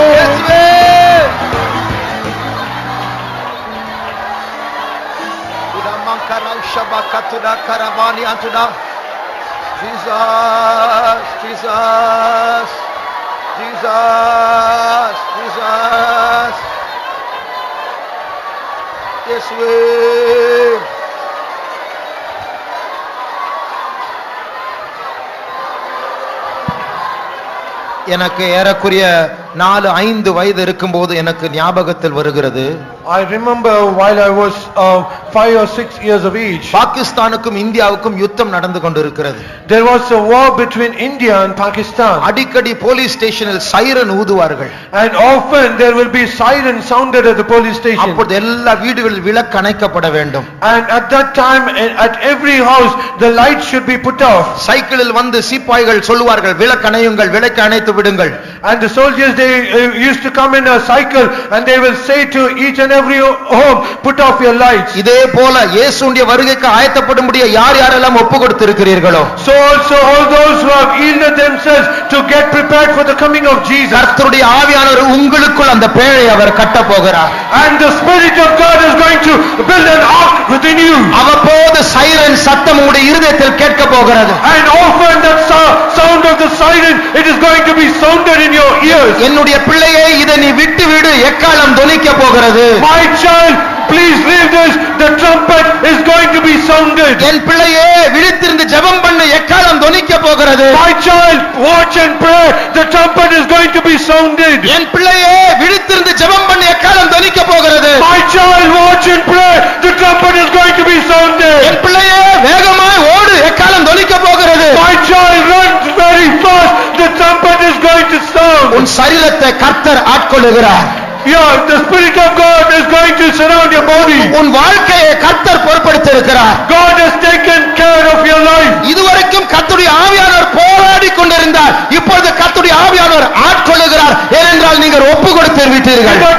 Jesus, Jesus, Jesus, Jesus. Yes, we. எனக்கு ஏறக்குறைய 4-5 வயது இருக்கும்போது எனக்கு ஞாபகத்தில் வருகிறது. I remember while I was 5 or 6 years of age. பாகிஸ்தானுக்கும் இந்தியாவுக்கும் யுத்தம் நடந்து கொண்டிருக்கிறது. There was a war between India and Pakistan. அடிக்கடி போலீஸ் ஸ்டேஷனில் siren ஊதுவார்கள். And often there will be siren sounded at the police station. அப்பொழுது எல்லா வீடுகளில் விளக்கு அணைக்கப்பட வேண்டும். And at that time at every house the lights should be put off. சைக்கிளில் வந்து சிப்பாய்கள் சொல்லுவார்கள், விளக்கு அணையுங்கள், விளக்கு அணைத்து விடுங்கள். And the soldiers, they used to come in a cycle and they will say to each and every home, put off your lights. இதே போல இயேசுவின் வருகைக்கு ஆயத்தப்படும்படி யார் யாரெல்லாம் ஒப்பு கொடுத்திருக்கிறீர்களோ, so also all those who have yielded themselves to get prepared for the coming of Jesus, கர்த்தருடைய ஆவியானவர் உங்களுக்குள் அந்த பேழை அவர் கட்ட போகிறார். and the Spirit of God is going to build an ark within you. அவ்வப்போது சைரன் சத்தம் உங்களுடைய இருதயத்தில் கேட்க போகிறது. And often that sound of the siren, it is going to be sounded in your ears. என்னுடைய பிள்ளையே, இதை நீ விட்டு விடு, எக்காலம் தொனிக்க போகிறது. My child, please leave this, the trumpet is going to be sounded. என் பிள்ளையே, விழித்திருந்து ஜெபம் பண்ணு, எக்காலம் தொனிக்க போகிறது. My child, watch and pray, the trumpet is going to be sounded. என் பிள்ளையே, விழித்திருந்து ஜெபம் பண்ணு, எக்காலம் தொனிக்க போகிறது. My child, watch and pray, the trumpet is going to be sounded. என் பிள்ளையே, வேகமாய் ஓடு, எக்காலம் தொனிக்க போகிறது. My child, run very fast, the trumpet is going to sound. உன் சரீரத்தை கர்த்தர் ஆட்கொள்ளுகிறார். the Spirit of God is going to surround your body. உன் வாழ்க்கையை கர்த்தர் பொறுப்படுத்தி இருக்கிறார். God has taken care of your life. இதுவரைக்கும் கர்த்தருடைய ஆவியானவர் போராடி கொண்டிருந்தார். இப்பொழுது கர்த்தருடைய ஆவியானவர் ஆட்கொள்ளுகிறார். ஏனென்றால் நீங்கள் ஒப்பு கொடுத்து விட்டீர்கள். The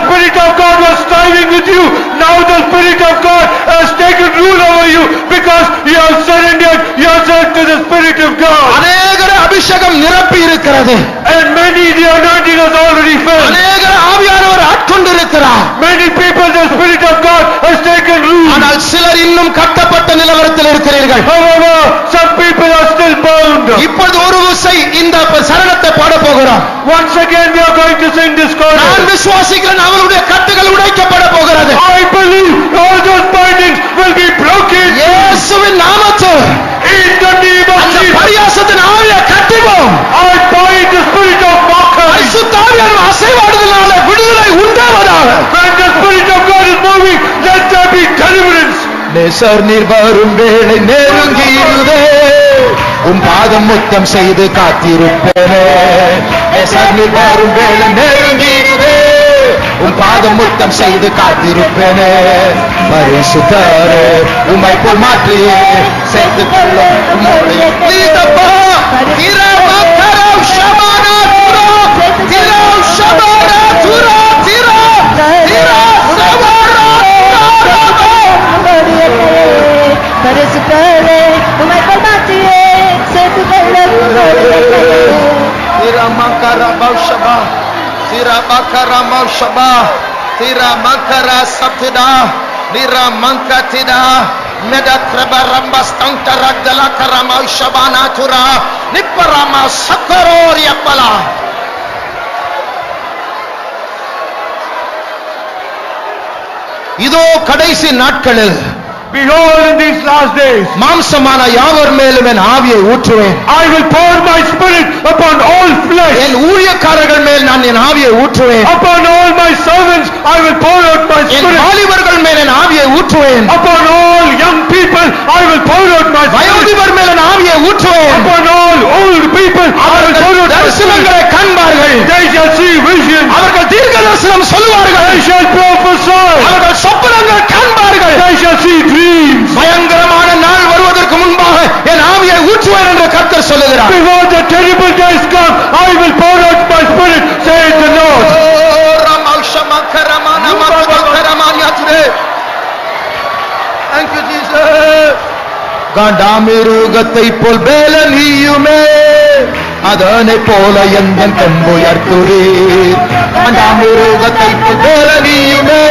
Spirit of God was striving with you. Now the Spirit of God has taken rule over you because you have surrendered yourself to the Spirit of God. அநேகர் அபிஷேகம் நிரப்பி இருக்கிறது. And many the anointing has already filled. அநேகர் ஆவியானவர் ஆட்கொண்டிருக்கிறார். Many people the Spirit of God has taken rule. ஆனால் சிலர் இன்னும் கட்டப்பட்ட நிலவரத்தில் இருக்கிறீர்கள். However, some people are still bound. இப்பொழுது ஒரு விசை இந்த சரணத்தை பாட போகிறோம். Once again we are going to sing this chorus. நான் விசுவாசிக்கிறேன் அவருடைய கட்டுகள் உடைக்கப்பட போகிறது. I believe all those bindings will be broken. இயேசுவின் நாமத்தில் In the name of அந்த Jesus. பரியாசத்தின் ஆவியை கட்டுவோம். I bind the spirit of mockery. பரிசுத்த ஆவியானவர் அசைவாடுதலால விடுதலை உண்டாவதாக. When the Spirit of God is moving, let there be deliverance. நேசர் நீர் வரும் வேளை நெருங்கியிருதே, உம் பாதம் முத்தம் செய்து காத்திருப்பேனே. நேசர் நீர் வரும் வேளை நெருங்கியிருதே, உம் பாதம் முத்தம் செய்து காத்திருப்பேனே. பரிசுத்தரே உம்மை போல் மாற்றியே சேர்த்துக் கொள்ளும் உம்முடைய தீதப்பா திரமக்கரம் ஷபானா துரா திரம் ஷபானா துரா திரா திரா சவாரா பரிசுத்தரே உம்மை போல் மாற்றியே சேர்த்துக் கொள்ளும் திரமக்கரம் ஷபா திரமக்கரம் ஷபா திரமக்கர சப்தா நிரமங்கதிதா மெடத்ரபரம்ப ஸ்தந்தரக்தல கரம ஷபானா துரா நிப்பரம சக்கரோரியப்பலா. இதோ கடைசி நாட்களில் Behold, in these last days, மாம்சமான யாவர் மேலும் என் ஆவியை ஊற்றுவேன். I will pour my spirit upon all flesh. என் ஊழியக்காரர்கள் மேல் நான் என் ஆவியை ஊற்றுவேன். Upon all my servants, I will pour out my N spirit. வாலிபர்கள் மேல் என் ஆவியை ஊற்றுவேன். Upon all young people, I will pour out my spirit. வயோதிபர் மேல் என் ஆவியை ஊற்றுவேன். Upon all old people, I will pour out my spirit. தரிசனங்களை காண்பார்கள். They shall see visions. அவர்கள் தீர்க்க தரிசனம் சொல்லுவார்கள். They shall prophesy. அவர்கள் சொப்பனங்கள் காண்பார்கள். They shall see dreams. பயங்கரமான நாள் வருவதற்கு முன்பாக என் ஆவியை ஊற்றுவேன் என்று கர்த்தர் சொல்லுகிறார். Before the terrible days come, I will pour out my spirit, says the Lord. Thank you, Jesus. காண்டாமிருகத்தை போல் பேலனியுமே அதனை போல எந்தன் கொம்புயர்த்துவீர். காண்டாமிருகத்தை போல் பேலனியுமே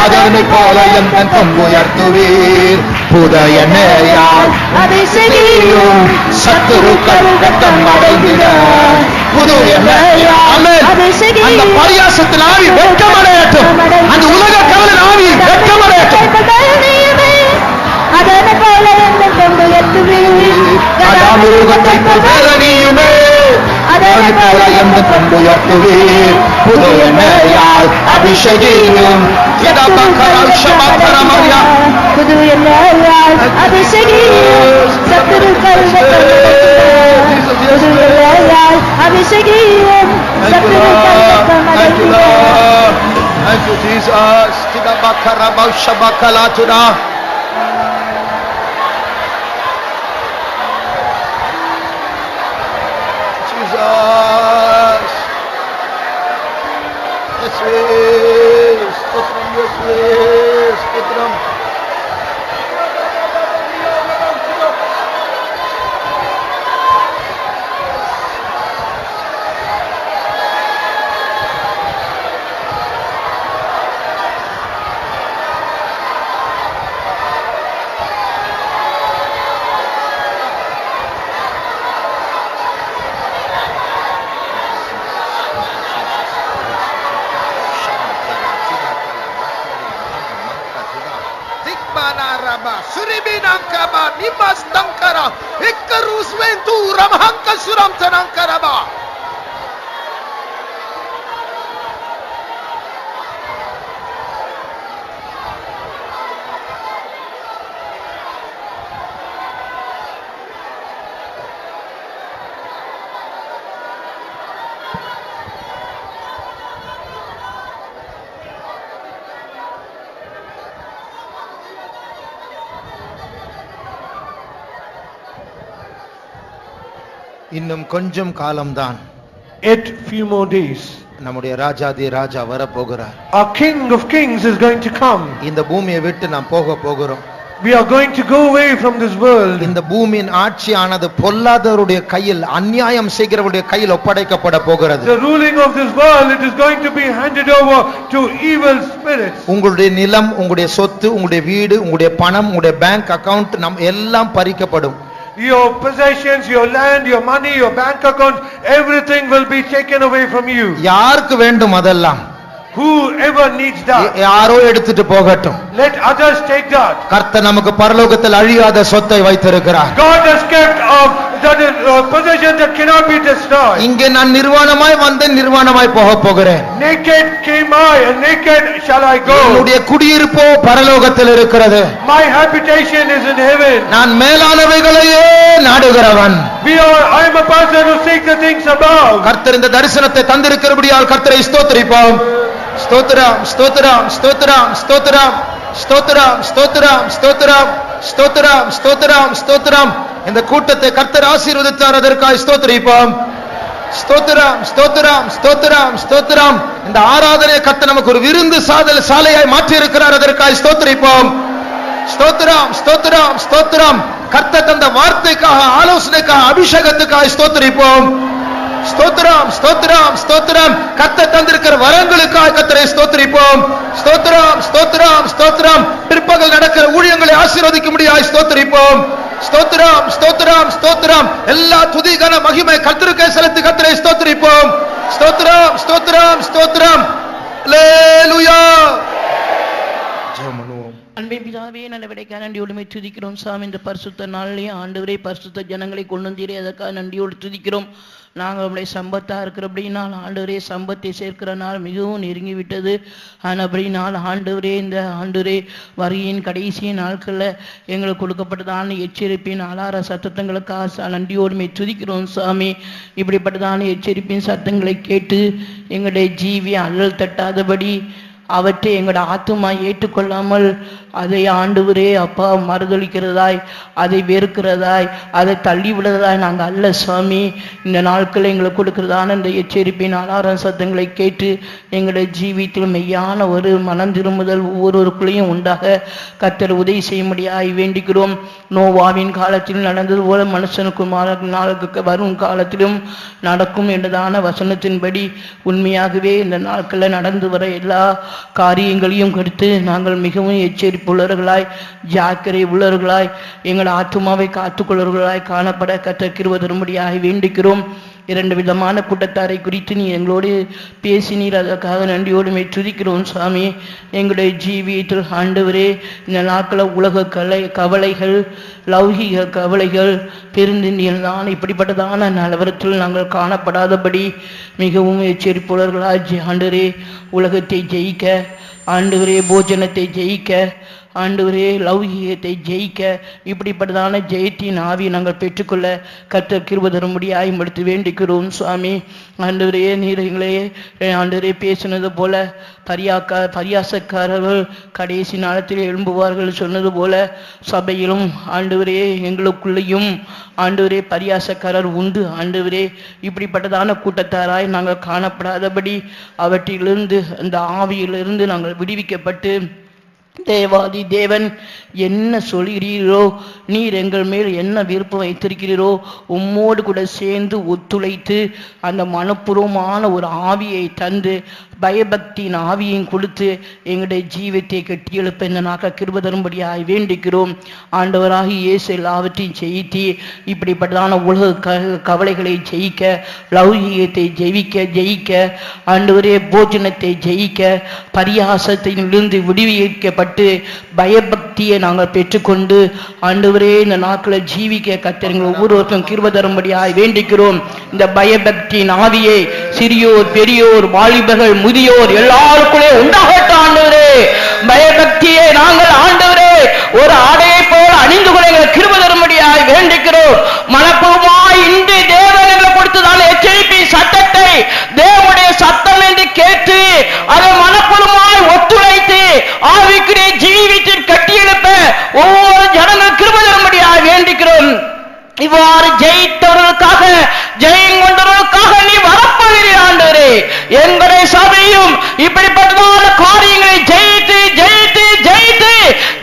அதனை போல எந்தன் கொம்புயர்த்துவீர். புதைய நேயால் அதை செய்யும் சத்துருக்கள் வெட்கம் அடைந்திட புதிய நேயால் அந்த பரியாசத்தின் ஆவி வெட்கமடையட்டும். அந்த உலக கவலின் ஆவி வெட்கமடையட்டும். அதனை போல எங்கள் கொண்டு எத்துவீர். காண்டாமிருகத்தை போல் பேலனியுமே அதனை போல எந்த கொம்புயர்த்துவீர். புதிய நேயால் அபிஷேகியும் புதிய நேயால் அபிஷேகியும் சத்துருக்கள் புதிய நேயால் அபிஷேகியும் சத்துருக்கள் வெட்கமடைந்திட. Thank you, Jesus. Jesus. Yes, Stotram, yes, Stotram. Suribinankaba nimas tankara ikkarus ventura mahanka suram tanankaraba. இன்னும் கொஞ்சம் காலம்தான். Yet few more days. நம்முடைய ராஜாதி ராஜா வர போகிறார். Our King of Kings is going to come. இந்த பூமியை விட்டு நாம் போக போகிறோம். We are going to go away from this world. இந்த பூமியின் ஆட்சியானது பொல்லாதவருடைய கையில், அநியாயம் செய்கிறவருடைய கையில் ஒப்படைக்கப்பட போகிறது. The ruling of this world, it is going to be handed over to evil spirits. உங்களுடைய நிலம், உங்களுடைய சொத்து, உங்களுடைய வீடு, உங்களுடைய பணம், உங்களுடைய பேங்க் அக்கவுண்ட் எல்லாம் பறிக்கப்படும். Your possessions, your land, your money, your bank account, everything will be taken away from you. யாருக்கு வேண்டும் அதெல்லாம்? Whoever needs that, யாரோ எடுத்துட்டு போகட்டும். let others take that. கர்த்தர் நமக்கு பரலோகத்தில் அழியாத சொத்தை வைத்திருக்கிறார். God has kept possession that cannot be destroyed. இங்கே நான் நிர்வாணமாய் வந்தேன், நிர்வாணமாய் போக போகிறேன். Naked came I and naked shall I go. என்னுடைய குடியிருப்போ பரலோகத்தில் இருக்கிறது. My habitation is in heaven. நான் மேலானவைகளையே நாடுகிறவன். I am a person who seeks the things above. கர்த்தர் இந்த தரிசனத்தை தந்திருக்கிறபடியால் கர்த்தரை ஸ்தோத்திரிப்போம். ஸ்தோத்திரம், ஸ்தோத்திரம், ஸ்தோத்திரம், ஸ்தோத்திரம், ஸ்தோத்திரம், ஸ்தோத்திரம், ஸ்தோத்திரம், ஸ்தோத்திரம், ஸ்தோத்திரம், ஸ்தோத்திரம். இந்த கூட்டத்தை கர்த்தர் ஆசீர்வதித்தார், அதற்காக ஸ்தோத்திரிப்போம். ஸ்தோத்திரம், ஸ்தோத்திரம், ஸ்தோத்திரம், ஸ்தோத்திரம். இந்த ஆராதனை கர்த்தர் நமக்கு ஒரு விருந்து சாலையாய் மாற்றி இருக்கிறார், அதற்காக ஸ்தோத்திரிப்போம். ஸ்தோத்திரம், ஸ்தோத்திரம், ஸ்தோத்திரம். கர்த்தர் தந்த வார்த்தைக்காக, ஆலோசனைக்காக, அபிஷேகத்துக்காக ஸ்தோத்திரிப்போம். ஸ்தோத்திரம், ஸ்தோத்திரம், ஸ்தோத்திரம். கர்த்தர் தந்திருக்கிற வரங்களுக்காக கர்த்தரை ஸ்தோத்திரிப்போம். ஸ்தோத்திரம், ஸ்தோத்திரம், ஸ்தோத்திரம். பிற்பகல் நடக்கிற ஊழியங்களை ஆசீர்வதிக்க முடியாது ஸ்தோத்திரிப்போம். ஸ்தோத்திரம், ஸ்தோத்திரம், ஸ்தோத்திரம். எல்லா துதி கன மகிமை கர்த்தருக்கே செலுத்தி கர்த்தரை ஸ்தோத்திரிப்போம். ஸ்தோத்திரம், ஸ்தோத்திரம், ஸ்தோத்திரம். அல்லேலூயா. ஜெபம் பண்ணுவோம். அன்பின் பிதாவே, நல்ல விடைக்காக நன்றியோடு துதிக்கிறோம் சாமி. இந்த பரிசுத்த நாளிலே ஆண்டவரே பரிசுத்த ஜனங்களை கொண்டு வந்தீரே, அதற்காக நன்றியோடு துதிக்கிறோம். நாங்கள் நம்முடைய சம்பத்தா இருக்கிறபடினால் ஆண்டவரே சம்பத்தை சேர்க்கிற நாள் மிகவும் நெருங்கி விட்டது. அப்படினால் ஆண்டவரே, இந்த ஆண்டவரே வருகையின் கடைசி நாட்களில் எங்களுக்கு கொடுக்கப்பட்டதான எச்சரிப்பின் அலார சத்தங்களுக்காக நன்றியோடுமே துதிக்கிறோம் சாமி. இப்படிப்பட்டதான எச்சரிப்பின் சத்தங்களை கேட்டு எங்களுடைய ஜீவி அல்லல் தட்டாதபடி அவற்றை எங்களோட ஆத்துமா ஏற்றுக்கொள்ளாமல் அதை ஆண்டவரே அப்பா மறுதளிக்கிறதாய், அதை வெறுக்கிறதாய், அதை தள்ளிவிடுறதாய் நாங்கள் அல்ல சுவாமி. இந்த நாட்களில் எங்களுக்கு கொடுக்கிறதான இந்த எச்சரிப்பின் அலார சத்தங்களை கேட்டு எங்களுடைய ஜீவியத்தில் மெய்யான ஒரு மனம் திரும்புதல் ஒவ்வொருவருக்குள்ளேயும் உண்டாக கர்த்தர் உதவி செய்ய முடியாய் வேண்டிக்கிறோம். நோவாவின் காலத்தில் நடந்தது போல மனுஷனுக்கும் நாளுக்கு வரும் காலத்திலும் நடக்கும் என்றதான வசனத்தின்படி உண்மையாகவே இந்த நாட்களில் நடந்து வர எல்லா காரியங்களையும் குறித்து நாங்கள் மிகவும் எச்சரிப்புள்ளவர்களாய், ஜாக்கிரை உள்ளவர்களாய், எங்கள் ஆத்துமாவை காத்துக்கொள்வர்களாய் காணப்பட கர்த்தர் கிருபை தரும்படியாக வேண்டிக்கிறோம். 2 விதமான கூட்டத்தாரை குறித்து நீ எங்களோடு பேசினீர், அதற்காக நன்றியோடு துதிக்கிறோம் சாமி. எங்களுடைய ஜீவியத்தில் ஆண்டவரே இந்த நாட்களில் உலக கவலைகள், லௌகிக கவலைகள் பெருந்தின்றியல்தான் இப்படிப்பட்டதான நிலவரத்தில் நாங்கள் காணப்படாதபடி மிகவும் எச்சரிப்புள்ளவர்களாய் ஆண்டவரே உலகத்தை ஜெயிக்க, ஆண்டவரே போஜனத்தை ஜெயிக்க, ஆண்டவரே லௌகிகத்தை ஜெயிக்க, இப்படிப்பட்டதான ஜெயத்தின் ஆவி நாங்கள் பெற்றுக்கொள்ள கர்த்தர் கிருபை தரும்படியாய் எடுத்து வேண்டிக்கிறோம் சுவாமி. ஆண்டவரே நீர் எங்களே ஆண்டவரே பேசினது போல பரியாசக்காரர்கள் கடைசி நாளத்தில் எழும்புவார்கள் சொன்னது போல சபையிலும் ஆண்டவரே எங்களுக்குள்ளேயும் ஆண்டவரே பரியாசக்காரர் உண்டு. ஆண்டவரே இப்படிப்பட்டதான கூட்டத்தாராய் நாங்கள் காணப்படாதபடி அவற்றிலிருந்து, அந்த ஆவியிலிருந்து நாங்கள் விடுவிக்கப்பட்டு தேவாதி தேவன் என்ன சொல்கிறீரோ, நீர் எங்கள் மேல் என்ன விருப்பம் வைத்திருக்கிறீரோ உம்மோடு கூட சேர்ந்து ஒத்துழைத்து அந்த மனப்பூர்வமான ஒரு ஆவியை தந்து பயபக்தியின் ஆவியையும் கொடுத்து எங்களுடைய ஜீவத்தை கட்டியெழுப்ப இந்த நாட்கள் கிருபை தரும்படியாய் வேண்டிக்கிறோம். ஆண்டவராகி இயேசு எல்லாவற்றையும் ஜெயித்து இப்படிப்பட்டதான உலக கவலைகளை ஜெயிக்க, லௌகிகத்தை ஜெயிக்க, ஆண்டவரே போஜனத்தை ஜெயிக்க, பரியாசத்திலிருந்து விடுவிக்கப்பட்டு பயபக்தியை நாங்கள் பெற்றுக்கொண்டு ஆண்டவரே இந்த நாட்களில் ஜீவிக்க கர்த்தர் ஒவ்வொருவருக்கும் கிருபை தரும்படியாய் வேண்டிக்கிறோம். இந்த பயபக்தியின் ஆவியை சிறியோர், பெரியோர், வாலிபர்கள், முதியோர் எல்லாருக்குள்ளே உண்டாகட்டும். ஆண்டவரே பயபக்தியை நாங்கள் ஆண்டவரே ஒரு ஆடையை போல அணிந்து கொள்ள எங்கள் கிருபை தரும்படியாய் வேண்டிக்கிறோம். மனப்பூர்வமாய் இன்று தேவன் எங்களை கொடுத்ததான எச்சரிப்பின் சத்தத்தை தேவனுடைய சத்தம் என்று கேட்டு அதை மனப்பூர்வமாய் ஒத்துழைத்து ஆவிக்குரிய ஜீவித்தில் கட்டியெழுப்ப ஒவ்வொரு ஜனங்கள் கிருபை தரும்படியாய் வேண்டிக்கிறோம். இவ்வாறு ஜெயித்தவர்களுக்காக இப்படிப்பட்டதான காரியங்களை ஜெயித்து ஜெயித்து ஜெயித்து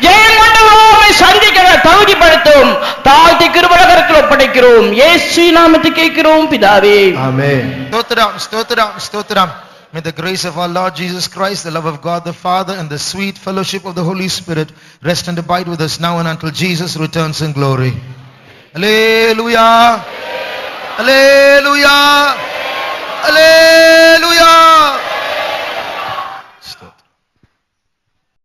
ஜெயம் கொண்டவரை சந்திக்க தகுதிப்படுத்தும் தாழ்த்தி கிருபையில் ஒப்படைக்கிறோம். இயேசு நாமத்தில் கேட்கிறோம் பிதாவே. Amen. ஸ்தோத்திரம் ஸ்தோத்திரம் ஸ்தோத்திரம். May the grace of our Lord Jesus Christ, the love of God the Father, and the sweet fellowship of the Holy Spirit rest and abide with us now and until Jesus returns in glory. Hallelujah! Hallelujah! Hallelujah!